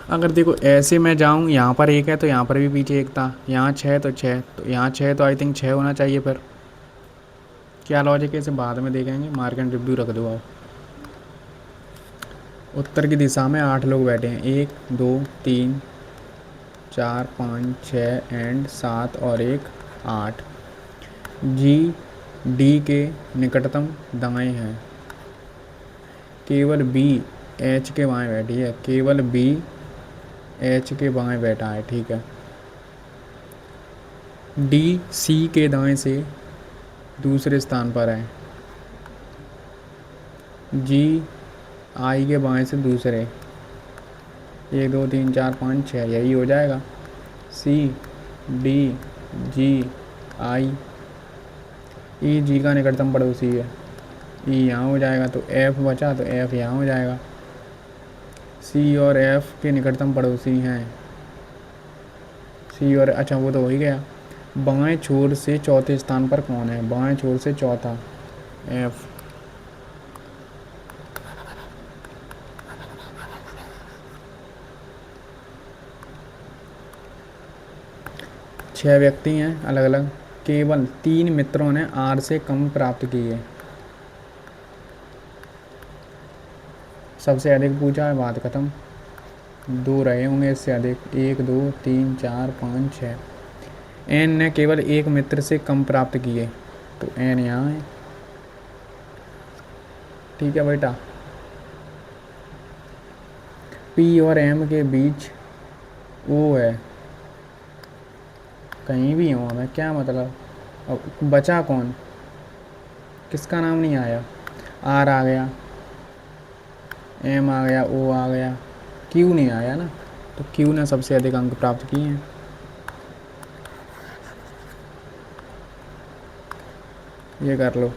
अगर देखो ऐसे मैं जाऊँ, यहाँ पर 1 है तो यहाँ पर भी पीछे 1 था, यहाँ 6 तो 6, तो यहाँ 6 तो आई थिंक 6 होना चाहिए। फिर क्या लॉजिक है इसे बाद में देखेंगे। मार्क एंड रिव्यू रख दो आप। उत्तर की दिशा में 8 लोग बैठे हैं, 1 2 3 4 5 6 एंड 7 और 1 8। जी डी के निकटतम दाएं हैं। केवल बी एच के बाएं बैठी है। केवल बी एच के बाएं बैठा है। ठीक है। डी सी के दाएं से दूसरे स्थान पर है। जी आई के बाएं से दूसरे। 1 2 3 4 5 6, यही हो जाएगा। सी डी जी आई। ई जी का निकटतम पड़ोसी है। ई यहाँ हो जाएगा, तो एफ बचा, तो एफ यहाँ हो जाएगा। सी और एफ के निकटतम पड़ोसी हैं। सी और, अच्छा वो तो हो ही गया। बाएं छोर से चौथे स्थान पर कौन है? बाएं छोर से चौथा, एफ। छह व्यक्ति हैं अलग अलग। केवल 3 मित्रों ने आर से कम प्राप्त किए। सबसे अधिक पूछा है, बात खत्म। 2 रहे होंगे इससे अधिक, 1 2 3 4 5 6। एन ने केवल 1 मित्र से कम प्राप्त किए, तो एन यहाँ है। ठीक है बेटा। पी और एम के बीच ओ है। कहीं भी हो, हमें क्या मतलब। अब बचा कौन? किसका नाम नहीं आया? आर आ गया, एम आ गया, ओ आ गया, क्यू नहीं आया ना। तो क्यू ने सबसे अधिक अंक प्राप्त किए हैं। ये कर लो।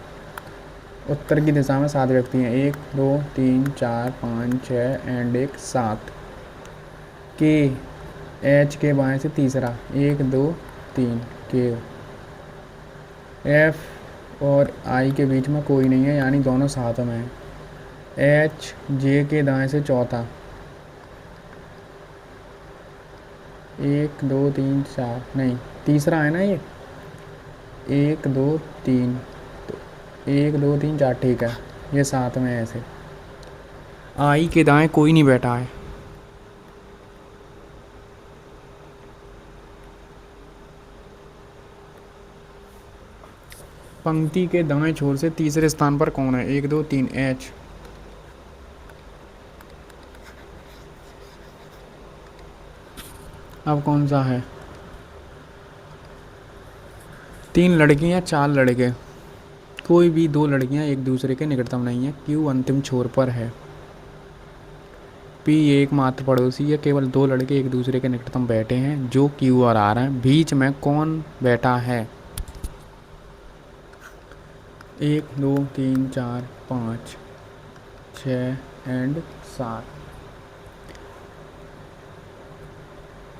उत्तर की दिशा में 7 व्यक्ति हैं, 1 2 3 4 5 6 एंड 1 7। के एच के बाएं से तीसरा, 1 2 3 के। एफ और आई के बीच में कोई नहीं है, यानी दोनों साथ में हैं। एच जे के दाएं से चौथा, एक दो तीन चार, नहीं तीसरा है ना ये, एक दो तीन, तो एक दो तीन चार, ठीक है, ये साथ में है ऐसे। आई के दाएं कोई नहीं बैठा है। पंक्ति के दाएं छोर से तीसरे स्थान पर कौन है? एक दो तीन, एच। अब कौन सा है? तीन लड़कियां चार लड़के, कोई भी दो लड़कियां एक दूसरे के निकटतम नहीं है। क्यू अंतिम छोर पर है। पी एकमात्र पड़ोसी है, केवल दो लड़के एक दूसरे के निकटतम बैठे हैं जो क्यू और आर हैं। बीच में कौन बैठा है? एक दो तीन चार पाँच छः एंड सात।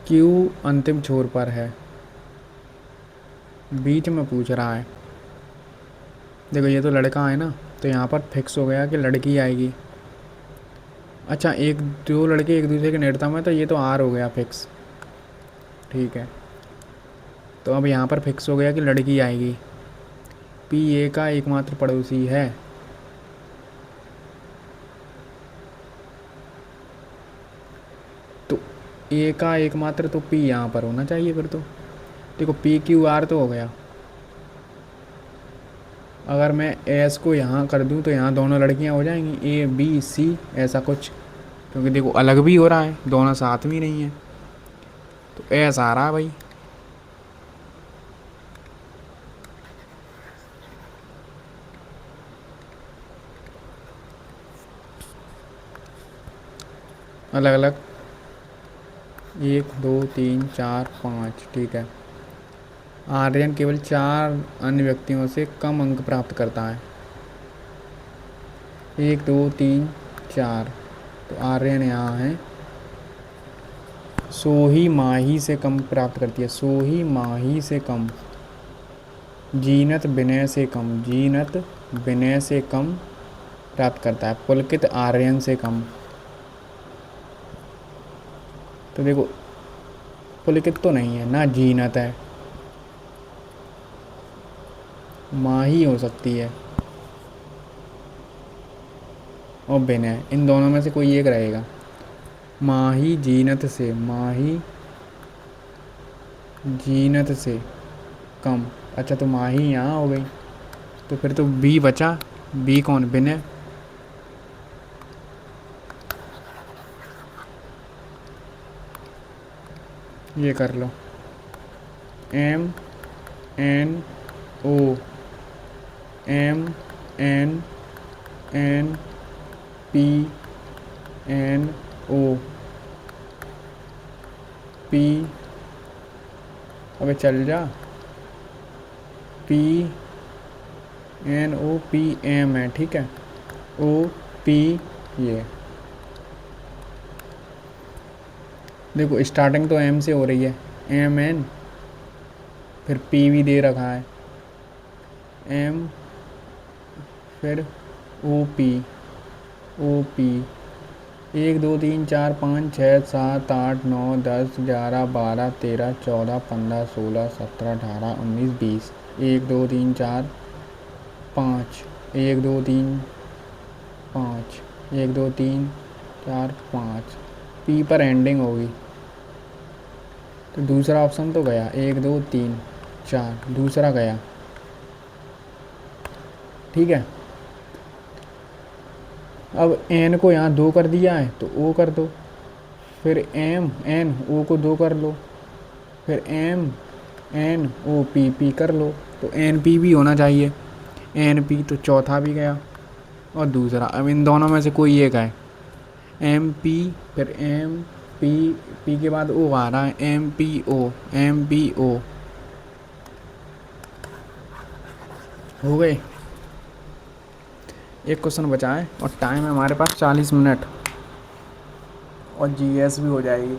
क्यू अंतिम छोर पर है, बीच में पूछ रहा है। देखो ये तो लड़का है ना, तो यहाँ पर फिक्स हो गया कि लड़की आएगी। अच्छा, एक दो लड़के एक दूसरे के निकटतम है, तो ये तो आर हो गया फिक्स, ठीक है। तो अब यहाँ पर फिक्स हो गया कि लड़की आएगी। पी ए का एकमात्र पड़ोसी है। तो ए का एकमात्र, तो पी यहाँ पर होना चाहिए फिर तो। देखो पी क्यू आर तो हो गया। अगर मैं एस को यहाँ कर दूँ तो यहाँ दोनों लड़कियाँ हो जाएंगी, ए बी सी ऐसा कुछ, क्योंकि देखो अलग भी हो रहा है, दोनों साथ में नहीं है, तो एस आ रहा है भाई। अलग अलग, एक दो तीन चार पाँच, ठीक है। आर्यन केवल चार अन्य व्यक्तियों से कम अंक प्राप्त करता है। एक दो तीन चार, तो आर्यन यहाँ है। सोही माही से कम प्राप्त करती है, सोही माही से कम। जीनत विनय से कम, जीनत विनय से कम प्राप्त करता है। पुलकित आर्यन से कम। तो देखो पुलकित तो नहीं है ना, जीनत है, माही हो सकती है और विनय, इन दोनों में से कोई एक रहेगा। माही जीनत से, माही जीनत से कम। अच्छा, तो माही यहाँ हो गई, तो फिर तो बी बचा। बी कौन? विनय। ये कर लो, M N O, M N N P N O, P, अबे चल जा, P N O P M है, ठीक है। ओ पी, ये देखो स्टार्टिंग तो एम से हो रही है, एम एन, फिर पी भी दे रखा है, एम, फिर ओ पी, ओ पी। एक दो तीन चार पाँच छः सात आठ नौ 10 11 12 13 14 15 16 17 18 19 20। एक दो तीन चार पाँच, एक दो तीन पाँच, एक दो तीन चार पाँच, पी पर एंडिंग होगी, तो दूसरा ऑप्शन तो गया। एक दो तीन चार, दूसरा गया, ठीक है। अब एन को यहाँ दो कर दिया है, तो ओ कर दो, फिर एम एन ओ को दो कर लो, फिर M N O P P कर लो, तो एन पी भी होना चाहिए। एन पी, तो चौथा भी गया और दूसरा। अब इन दोनों में से कोई एक है, एम पी, फिर एम पी, पी के बाद ओ आ रहा है, M P O, M P O हो गए। एक क्वेश्चन बचा है और टाइम है हमारे पास 40 मिनट, और जीएस भी हो जाएगी।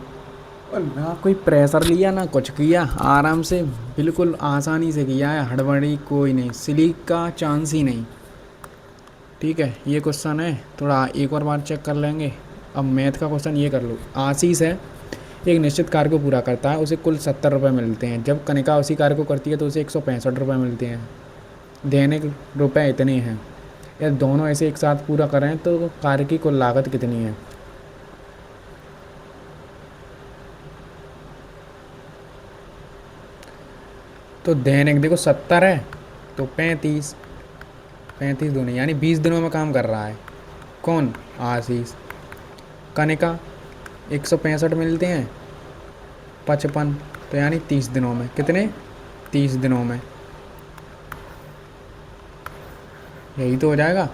और ना कोई प्रेशर लिया ना कुछ किया, आराम से बिल्कुल आसानी से किया है, हड़बड़ी कोई नहीं, स्लीप का चांस ही नहीं, ठीक है। ये क्वेश्चन है, थोड़ा एक और बार चेक कर लेंगे। अब मैथ का क्वेश्चन ये कर लो। आशीष है, एक निश्चित कार्य को पूरा करता है उसे कुल 70 रुपये मिलते हैं। जब कनिका उसी कार्य को करती है तो उसे 165 रुपये मिलते हैं। दैनिक रुपए इतने हैं। यदि दोनों ऐसे एक साथ पूरा करें तो कार्य की कुल लागत कितनी है? तो दैनिक देखो 70 है तो 35, 35 दूनी यानी 20 दिनों में काम कर रहा है। कौन? आशीष। कनिका 165 मिलते हैं, 55, तो यानी 30 दिनों में। कितने? 30 दिनों में। यही तो हो जाएगा।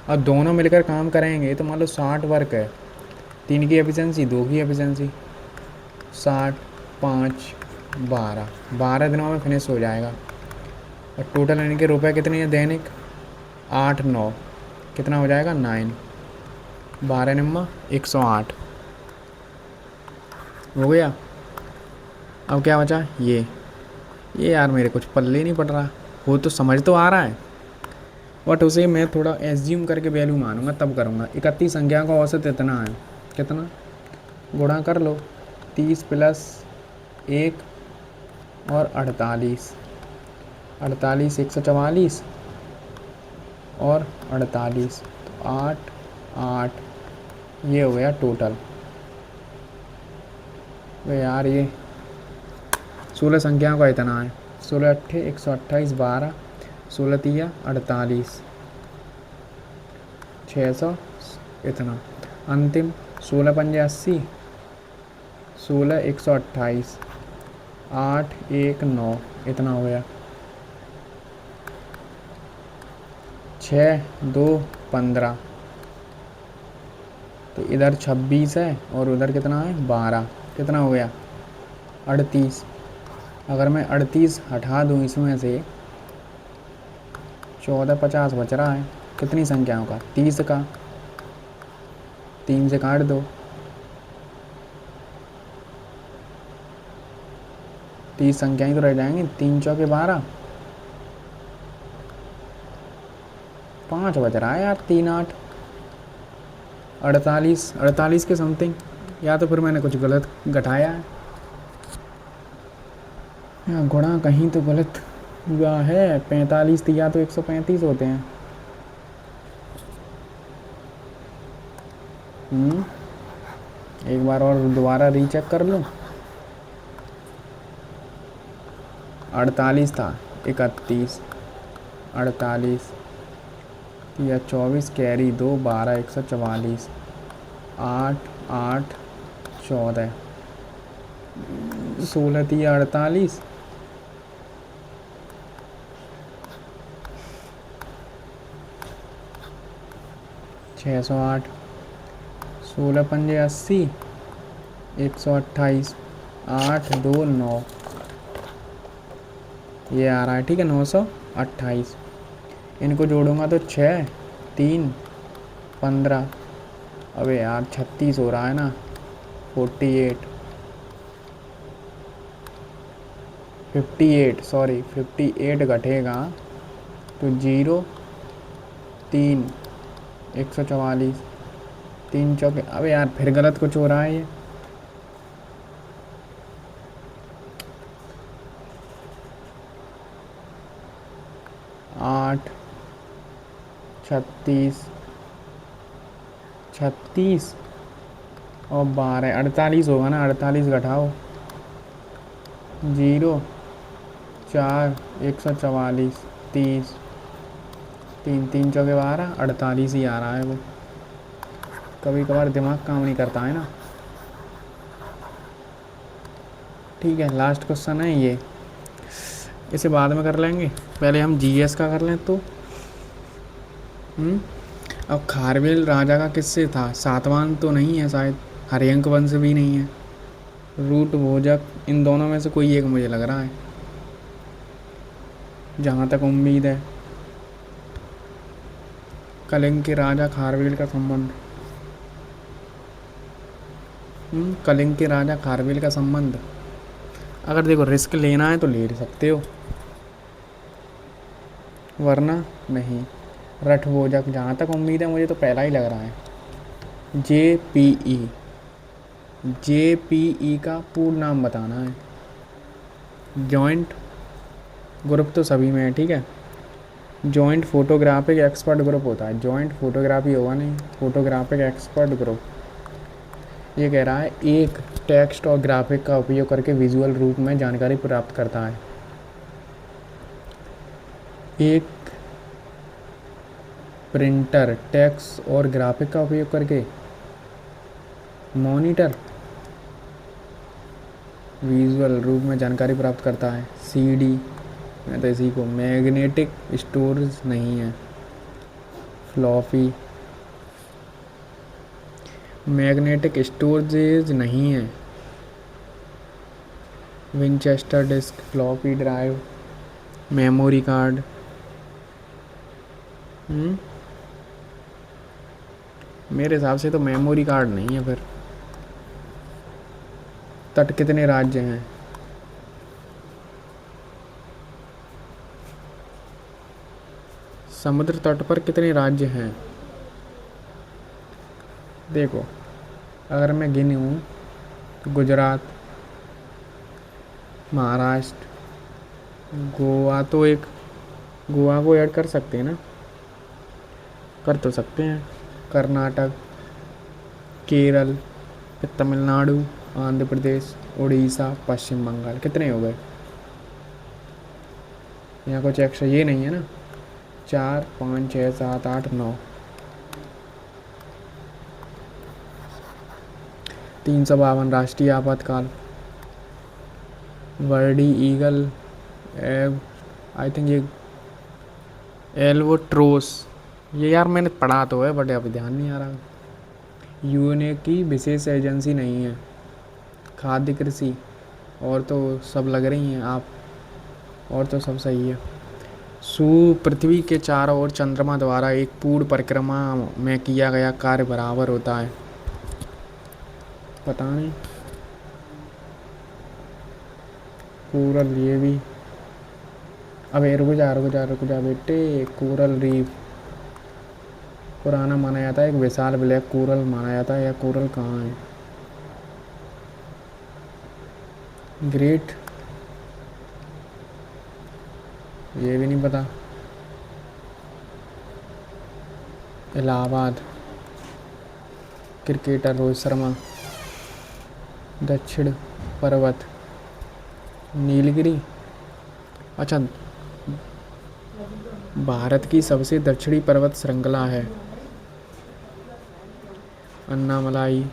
अब दोनों मिलकर काम करेंगे तो मान लो 60 वर्क है, 3 की एफिशिएंसी, 2 की एफिशिएंसी, 60, 5, 12, 12 दिनों में फिनिश हो जाएगा। और टोटल इनके रुपए कितने हैं दैनिक? 8, 9, कितना हो जाएगा? 9, 12 निम्मा 108 हो गया। अब क्या बचा? ये यार मेरे कुछ पल्ले नहीं पड़ रहा। वो तो समझ तो आ रहा है बट उसे मैं थोड़ा एज्यूम करके वैल्यू मानूंगा तब करूँगा। 31 संख्या का औसत इतना है। कितना? गुणा कर लो, 30 प्लस 1 और 48, 48 144 और 48 तो 8, 8, ये हो गया टोटल। तो यार ये 16 संख्याओं का इतना है। 16 अट्ठे 128, 12, 16 तिया 48, 600 इतना। अंतिम 16 पंजे 80, 16 128, 8 1 9 इतना हो गया। 6 2 15, तो इधर 26 है और उधर कितना है? 12, कितना हो गया? 38। अगर मैं 38 हटा दूँ इसमें से 1450 बच रहा है। कितनी संख्याओं का? 30 का। 3 से काट दो, 30 संख्याएं तो रह जाएंगी। 3 चौके 12, 5 बच रहा है यार। 3 8 48, 48 के समथिंग। या तो फिर मैंने कुछ गलत घटाया है या गुणा कहीं तो गलत हुआ है। 45 तिया तो 135 होते हैं। एक बार और दोबारा रीचेक कर लूँ। 48 था, 31, 48 या 24 कैरी 2, 12 144, 8 8 14, 16 तिया 48, 608, 16 पंजे 80, 128, 8 2 9, ये आ रहा है। ठीक है, 928। इनको जोड़ूंगा तो 6 3 15, अबे यार 36 हो रहा है ना। 48, 58 सॉरी 58 घटेगा तो 0 3 144, 3 चौके। अबे यार फिर गलत कुछ हो रहा है। ये 8 36 36 और 12 48 होगा ना। 48 घटाओ 0 4 144, 30, 3 3 चौके 12, 48 ही आ रहा है। वो कभी कभार दिमाग काम नहीं करता है ना। ठीक है, लास्ट क्वेश्चन है ये, इसे बाद में कर लेंगे। पहले हम जीएस का कर लें तो अब खारवेल राजा का किससे था? सातवाहन तो नहीं है शायद, हरियंक वंश भी नहीं है, रूट भोजक, इन दोनों में से कोई एक मुझे लग रहा है जहाँ तक उम्मीद है। कलिंग के राजा खारवेल का संबंध, कलिंग के राजा खारवेल का संबंध। अगर देखो रिस्क लेना है तो ले सकते हो, वरना नहीं। रठ भोजक, जहाँ तक उम्मीद है मुझे तो पहला ही लग रहा है। JPE JPE का पूर्ण नाम बताना है। जॉइंट ग्रुप तो सभी में है, ठीक है। जॉइंट फोटोग्राफिक एक्सपर्ट ग्रुप होता है, जॉइंट फोटोग्राफी होगा नहीं, फोटोग्राफिक एक्सपर्ट ग्रुप। ये कह रहा है एक टेक्स्ट और ग्राफिक का उपयोग करके विजुअल रूप में जानकारी प्राप्त करता है। एक प्रिंटर टेक्स्ट और ग्राफिक का उपयोग करके मॉनिटर विजुअल रूप में जानकारी प्राप्त करता है। CD मैं तो इसी को, मैग्नेटिक स्टोरेज नहीं है। फ्लॉपी मैग्नेटिक स्टोरेज नहीं है। Winchester disk, floppy drive, memory card. मेरे हिसाब से तो मेमोरी कार्ड नहीं है फिर। तट कितने राज्य हैं? समुद्र तट पर कितने राज्य हैं? देखो, अगर मैं गिनूँ तो गुजरात, महाराष्ट्र, गोवा, तो एक गोवा को ऐड कर सकते हैं ना, कर तो सकते हैं। कर्नाटक, केरल, फिर तमिलनाडु, आंध्र प्रदेश, उड़ीसा, पश्चिम बंगाल, कितने हो गए? यहाँ कुछ एक्स्ट्रा ये नहीं है ना। 4, 5, 6, 7, 8, 9। 352 राष्ट्रीय आपातकाल। वर्डी ईगल, आई थिंक ये एल्वोट्रोस। ये यार मैंने पढ़ा तो है बट अब ध्यान नहीं आ रहा। यूएनए की विशेष एजेंसी नहीं है। खाद्य कृषि, और तो सब लग रही हैं आप, और तो सब सही है। पृथ्वी के चारों ओर चंद्रमा द्वारा एक पूर्ण परिक्रमा में किया गया कार्य बराबर होता है। पता नहीं। कोरल, ये भी। अबे रुक जा बेटे। कोरल रीफ पुराना माना जाता है, एक विशाल ब्लैक कोरल माना जाता है। या कोरल कहाँ है? ग्रेट, ये भी नहीं पता। इलाहाबाद, क्रिकेटर रोहित शर्मा। दक्षिण पर्वत, नीलगिरी। अच्छा, भारत की सबसे दक्षिणी पर्वत श्रृंखला है अन्नामलाई।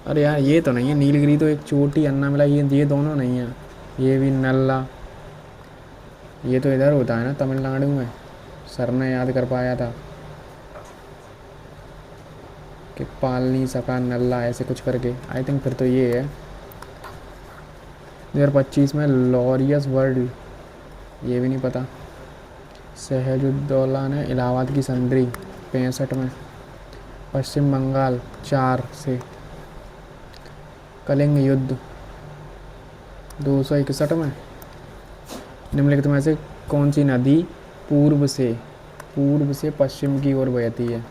अरे यार ये तो नहीं है, नीलगिरी तो एक चोटी, अन्नामलाई ये दोनों नहीं है। ये भी नल्ला, ये तो इधर होता है ना तमिलनाडु में। सर ने याद कर पाया था कि पालनी सका नल्ला ऐसे कुछ करके, आई थिंक फिर तो ये है। 2025 में लॉरियस वर्ल्ड, ये भी नहीं पता। सहजुद्दौला ने इलाहाबाद की संधि 65 में। पश्चिम बंगाल 4 से। कलिंग युद्ध 261 में। निम्नलिखित में से कौन सी नदी पूर्व से पश्चिम की ओर बहती है?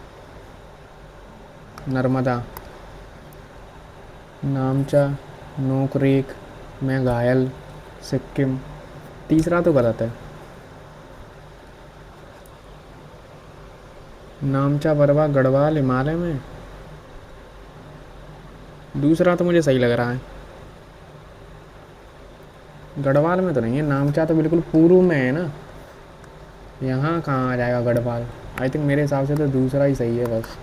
नर्मदा। नामचा, नोकरेक में घायल, सिक्किम। तीसरा तो गलत है। नामचा बरवा गढ़वाल हिमालय में। दूसरा तो मुझे सही लग रहा है। गढ़वाल में तो नहीं है, नामचा तो बिल्कुल पूर्व में है ना। यहाँ कहाँ आ जाएगा गढ़वाल? आई थिंक मेरे हिसाब से तो दूसरा ही सही है बस।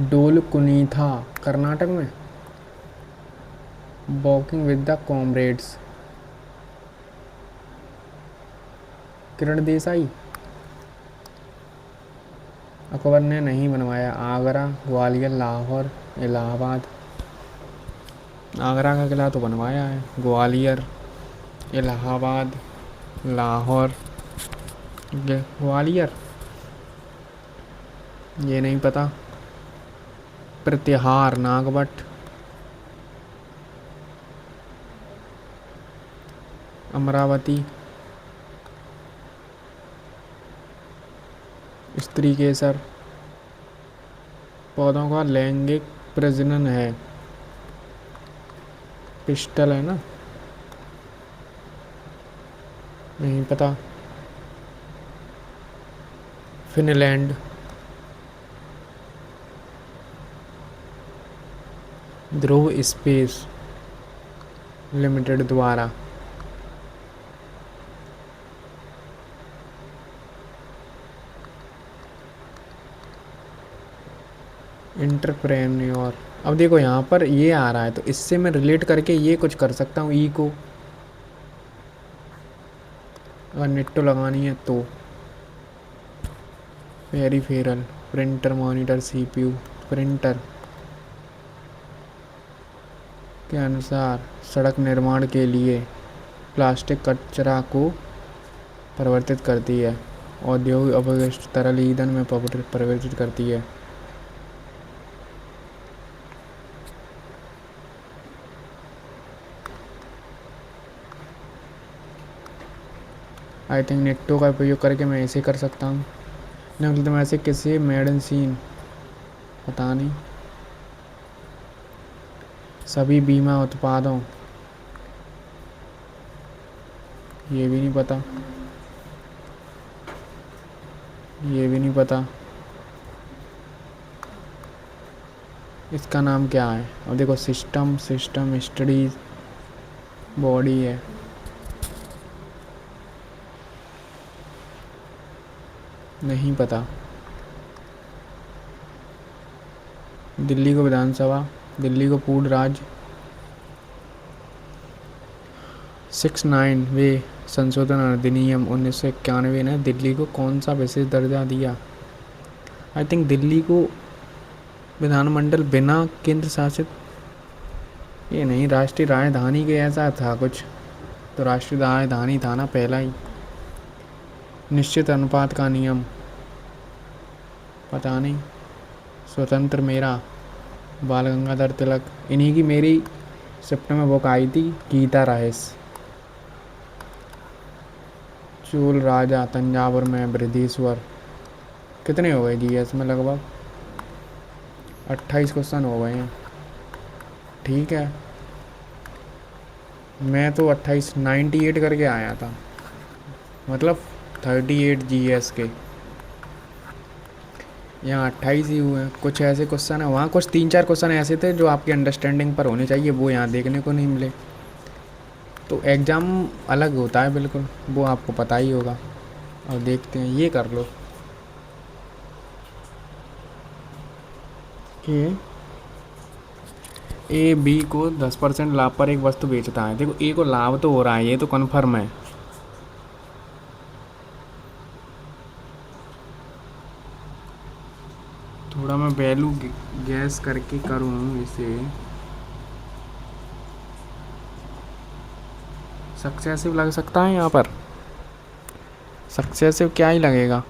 डोल कुनीथा कर्नाटक में। Walking with the comrades, Kiran Desai. Akbar ने नहीं बनवाया। आगरा, ग्वालियर, लाहौर, इलाहाबाद। आगरा का किला तो बनवाया है। ग्वालियर, इलाहाबाद, लाहौर, ग्वालियर, ये नहीं पता। प्रतिहार, नागबट, अमरावती, स्त्री केसर, पौधों का लैंगिक प्रजनन है? पिस्टल है ना। नहीं पता। फिनलैंड। ध्रुव स्पेस लिमिटेड द्वारा। इंटरप्रेन्योर। अब देखो यहाँ पर ये आ रहा है तो इससे मैं रिलेट करके ये कुछ कर सकता हूँ, ई को अगर नेटो लगानी है तो। Peripheral, printer, monitor, CPU. Printer के अनुसार सड़क निर्माण के लिए प्लास्टिक कचरा को परिवर्तित करती है, औद्योगिक अपशिष्ट तरल ईंधन में परिवर्तित करती है। आई थिंक नेटो का उपयोग करके मैं ऐसे कर सकता हूँ। नहीं तो मैं ऐसे किसी मेडिसिन, पता नहीं। सभी बीमा उत्पादों, ये भी नहीं पता, ये भी नहीं पता। इसका नाम क्या है? अब देखो सिस्टम स्टडीज बॉडी है। नहीं पता। दिल्ली को विधानसभा, दिल्ली को पूर्ण राज्य। 69वे संशोधन अधिनियम 1991 ने दिल्ली को कौन सा विशेष दर्जा दिया? आई थिंक दिल्ली को विधानमंडल बिना केंद्र शासित, ये नहीं, राष्ट्रीय राजधानी के ऐसा था कुछ, तो राष्ट्रीय राजधानी था ना पहला ही। निश्चित अनुपात का नियम, पता नहीं। स्वतंत्र मेरा, बाल गंगाधर तिलक। इन्हीं की मेरी शिफ्ट में बुक आई थी, गीता रहस्य। चोल राजा तंजावुर में बृहदीश्वर। कितने हो गए जीएस में? लगभग 28 क्वेश्चन हो गए हैं। ठीक है, मैं तो 98 करके आया था, मतलब 38 जीएस के। यहाँ 28 ही हुए हैं। कुछ ऐसे क्वेश्चन है, वहाँ कुछ 3-4 क्वेश्चन ऐसे थे जो आपकी अंडरस्टैंडिंग पर होने चाहिए, वो यहाँ देखने को नहीं मिले। तो एग्ज़ाम अलग होता है बिल्कुल, वो आपको पता ही होगा। और देखते हैं, ये कर लो कि ए बी को 10% लाभ पर एक वस्तु बेचता है। देखो ए को लाभ तो हो रहा है, ये तो कन्फर्म है। थोड़ा मैं वैल्यू गैस करके करूँ इसे। सक्सेसिव लग सकता है यहाँ पर, सक्सेसिव क्या ही लगेगा।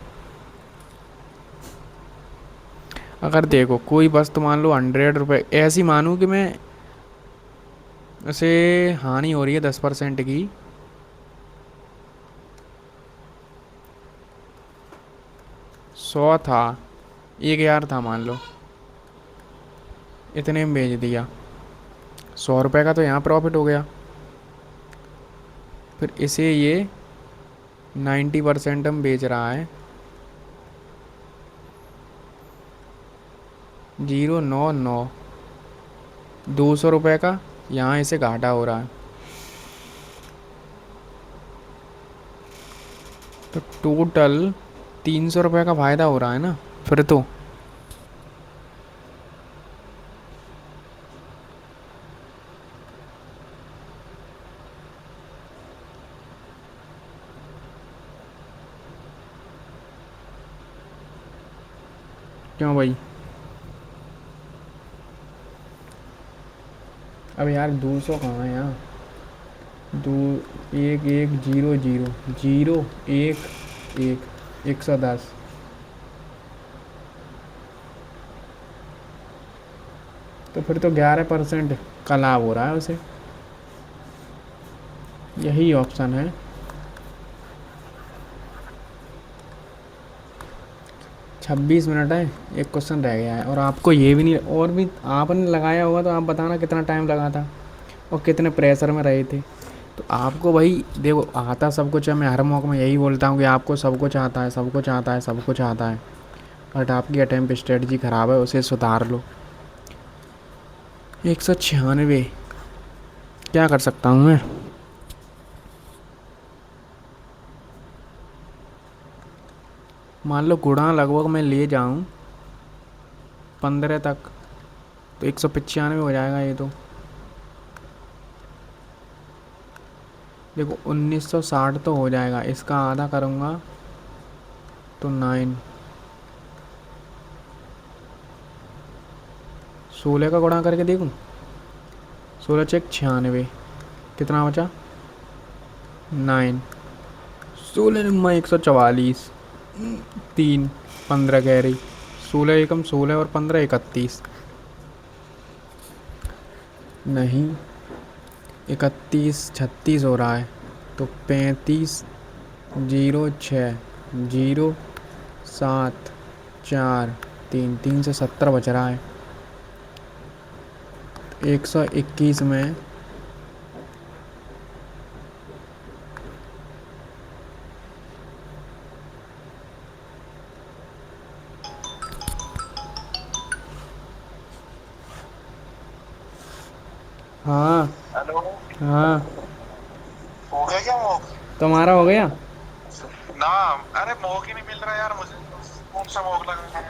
अगर देखो कोई वस्तु मान लो 100 रुपये, ऐसी मानूँ कि मैं उसे हानि हो रही है 10% की, सौ था, 1000 था मान लो, इतने में बेच दिया, 100 रुपये का तो यहाँ प्रॉफिट हो गया। फिर इसे ये 90% हम बेच रहा है, 099, 200 रुपये का, यहाँ इसे घाटा हो रहा है। तो टोटल 300 रुपये का फ़ायदा हो रहा है ना फिर तो। क्यों भाई? अब यार 200 कहाँ है यहाँ? 2, 1, 1, 0, 0, 0, 1, 1, 110। तो फिर तो 11% का लाभ हो रहा है उसे। यही ऑप्शन है। 26 मिनट है, एक क्वेश्चन रह गया है और आपको ये भी नहीं, और भी आपने लगाया होगा तो आप बताना कितना टाइम लगा था और कितने प्रेशर में रहे थे। तो आपको भाई देखो आता सब कुछ है, मैं हर मौके में यही बोलता हूँ कि आपको सब कुछ आता है, सब कुछ आता है, सब कुछ आता है, बट आपकी अटेम्प्ट स्ट्रेटजी ख़राब है, उसे सुधार लो। 196, क्या कर सकता हूँ मैं? मान लो गुणा लगभग मैं ले जाऊँ 15 तक, तो 195 हो जाएगा ये तो। देखो 1960 तो हो जाएगा, इसका आधा करूँगा तो 9, 16 का गुणा करके देखूँ, 16 चेक 96, कितना बचा? 9, 16 9 144, 3, 15 कह रही, 16 एकम 16 और 15 31, नहीं 31 36 हो रहा है, तो 35 0 6 0 7 4 3 से 70 बच रहा है। 121 में हाँ। हेलो। हाँ, हो गया क्या मॉक? तुम्हारा हो गया? ना, अरे मॉक ही नहीं मिल रहा यार मुझे। कौन सा मॉक लगा है?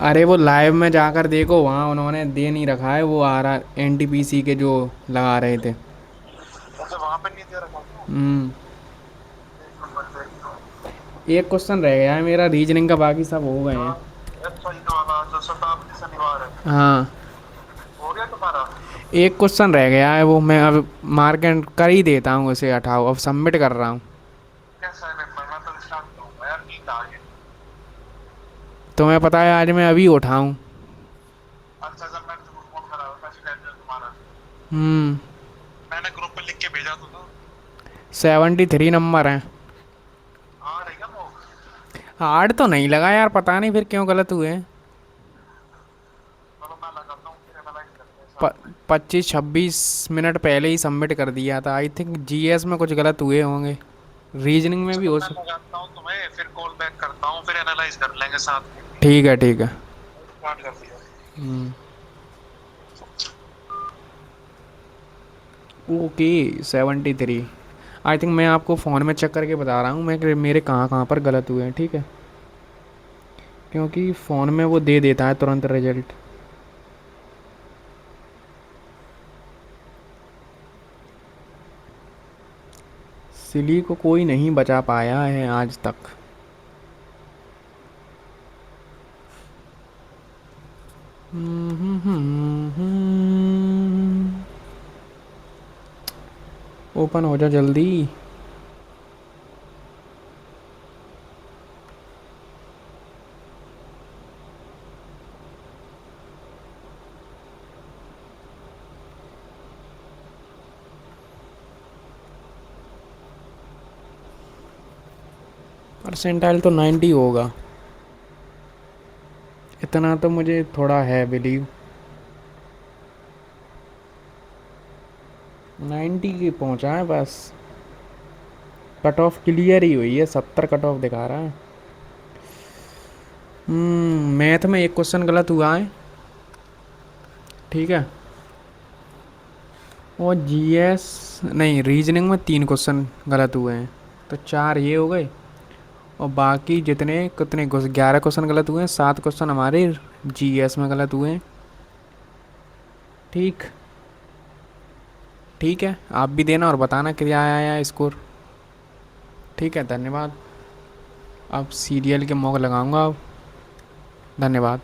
अरे वो लाइव में जाकर देखो, वहाँ उन्होंने दे नहीं रखा है, वो आ रहा एनटीपीसी के जो लगा रहे थे। अच्छा, वहां पे नहीं दे रखा क्या? हम्म। एक नंबर देखता हूँ। एक क्वेश्चन रह गया है मेरा रीजनिंग का, बाकी सब हो गए हैं। हाँ, अच्छा ये वाला जो शताब्दी शनिवार है, हाँ, हो गया तुम्हारा? एक क्वेश्चन रह गया है, वो मैं अब मार्केट कर ही देता हूँ, उसे हटाओ, अब सबमिट कर रहा हूँ। कैसा है पेपर? मैं तो स्टार्ट करूंगा यार, नींद आ गई। तुम्हें पता है आज मैं अभी उठाऊँ। अच्छा, जब मैंने तुमको फोन करा था कैसे टाइम तुम्हारा? हम्म। मैंने ग्रुप पे लिख के भेजा तो था। 73 नंबर है। हाँ, रहेगा मॉक। हार्ड तो नहीं लगा यार, पता नहीं फिर क्यों गलत हुए। चलो मैं लगाता हूँ, फिर एनालाइज करते हैं प, साथ में। 25 26 मिनट पहले ही सबमिट कर दिया था, आई थिंक जीएस में कुछ गलत हुए होंगे, रीजनिंग में भी चलो हो मैं सकता। लगाता हूँ तुम्हें, फिर कॉल बैक करता हूँ, फिर एनालाइज कर लेंगे साथ में। ठीक है, ठीक है। स्टार्ट कर दिया। हम्म। ओके, 73। आई थिंक मैं आपको फ़ोन में चेक करके बता रहा हूँ मैं कि मेरे कहाँ कहाँ पर गलत हुए हैं, ठीक है, क्योंकि फ़ोन में वो दे देता है तुरंत रिजल्ट। सिली को कोई नहीं बचा पाया है आज तक। ओपन हो जा जल्दी। परसेंटाइल तो 90 होगा, इतना तो मुझे थोड़ा है बिलीव। 90 की पहुंचा है बस, कट ऑफ क्लियर ही हुई है, 70 कट ऑफ दिखा रहा है। मैथ में एक क्वेश्चन गलत हुआ है, ठीक है, और जीएस नहीं, रीजनिंग में 3 क्वेश्चन गलत हुए हैं, तो 4 ये हो गए, और बाकी जितने कितने 11 क्वेश्चन गलत हुए हैं, 7 क्वेश्चन हमारे जीएस में गलत हुए हैं। ठीक, ठीक है, आप भी देना और बताना क्या आया स्कोर। ठीक है, धन्यवाद। अब सीरियल के मौके लगाऊंगा अब। धन्यवाद।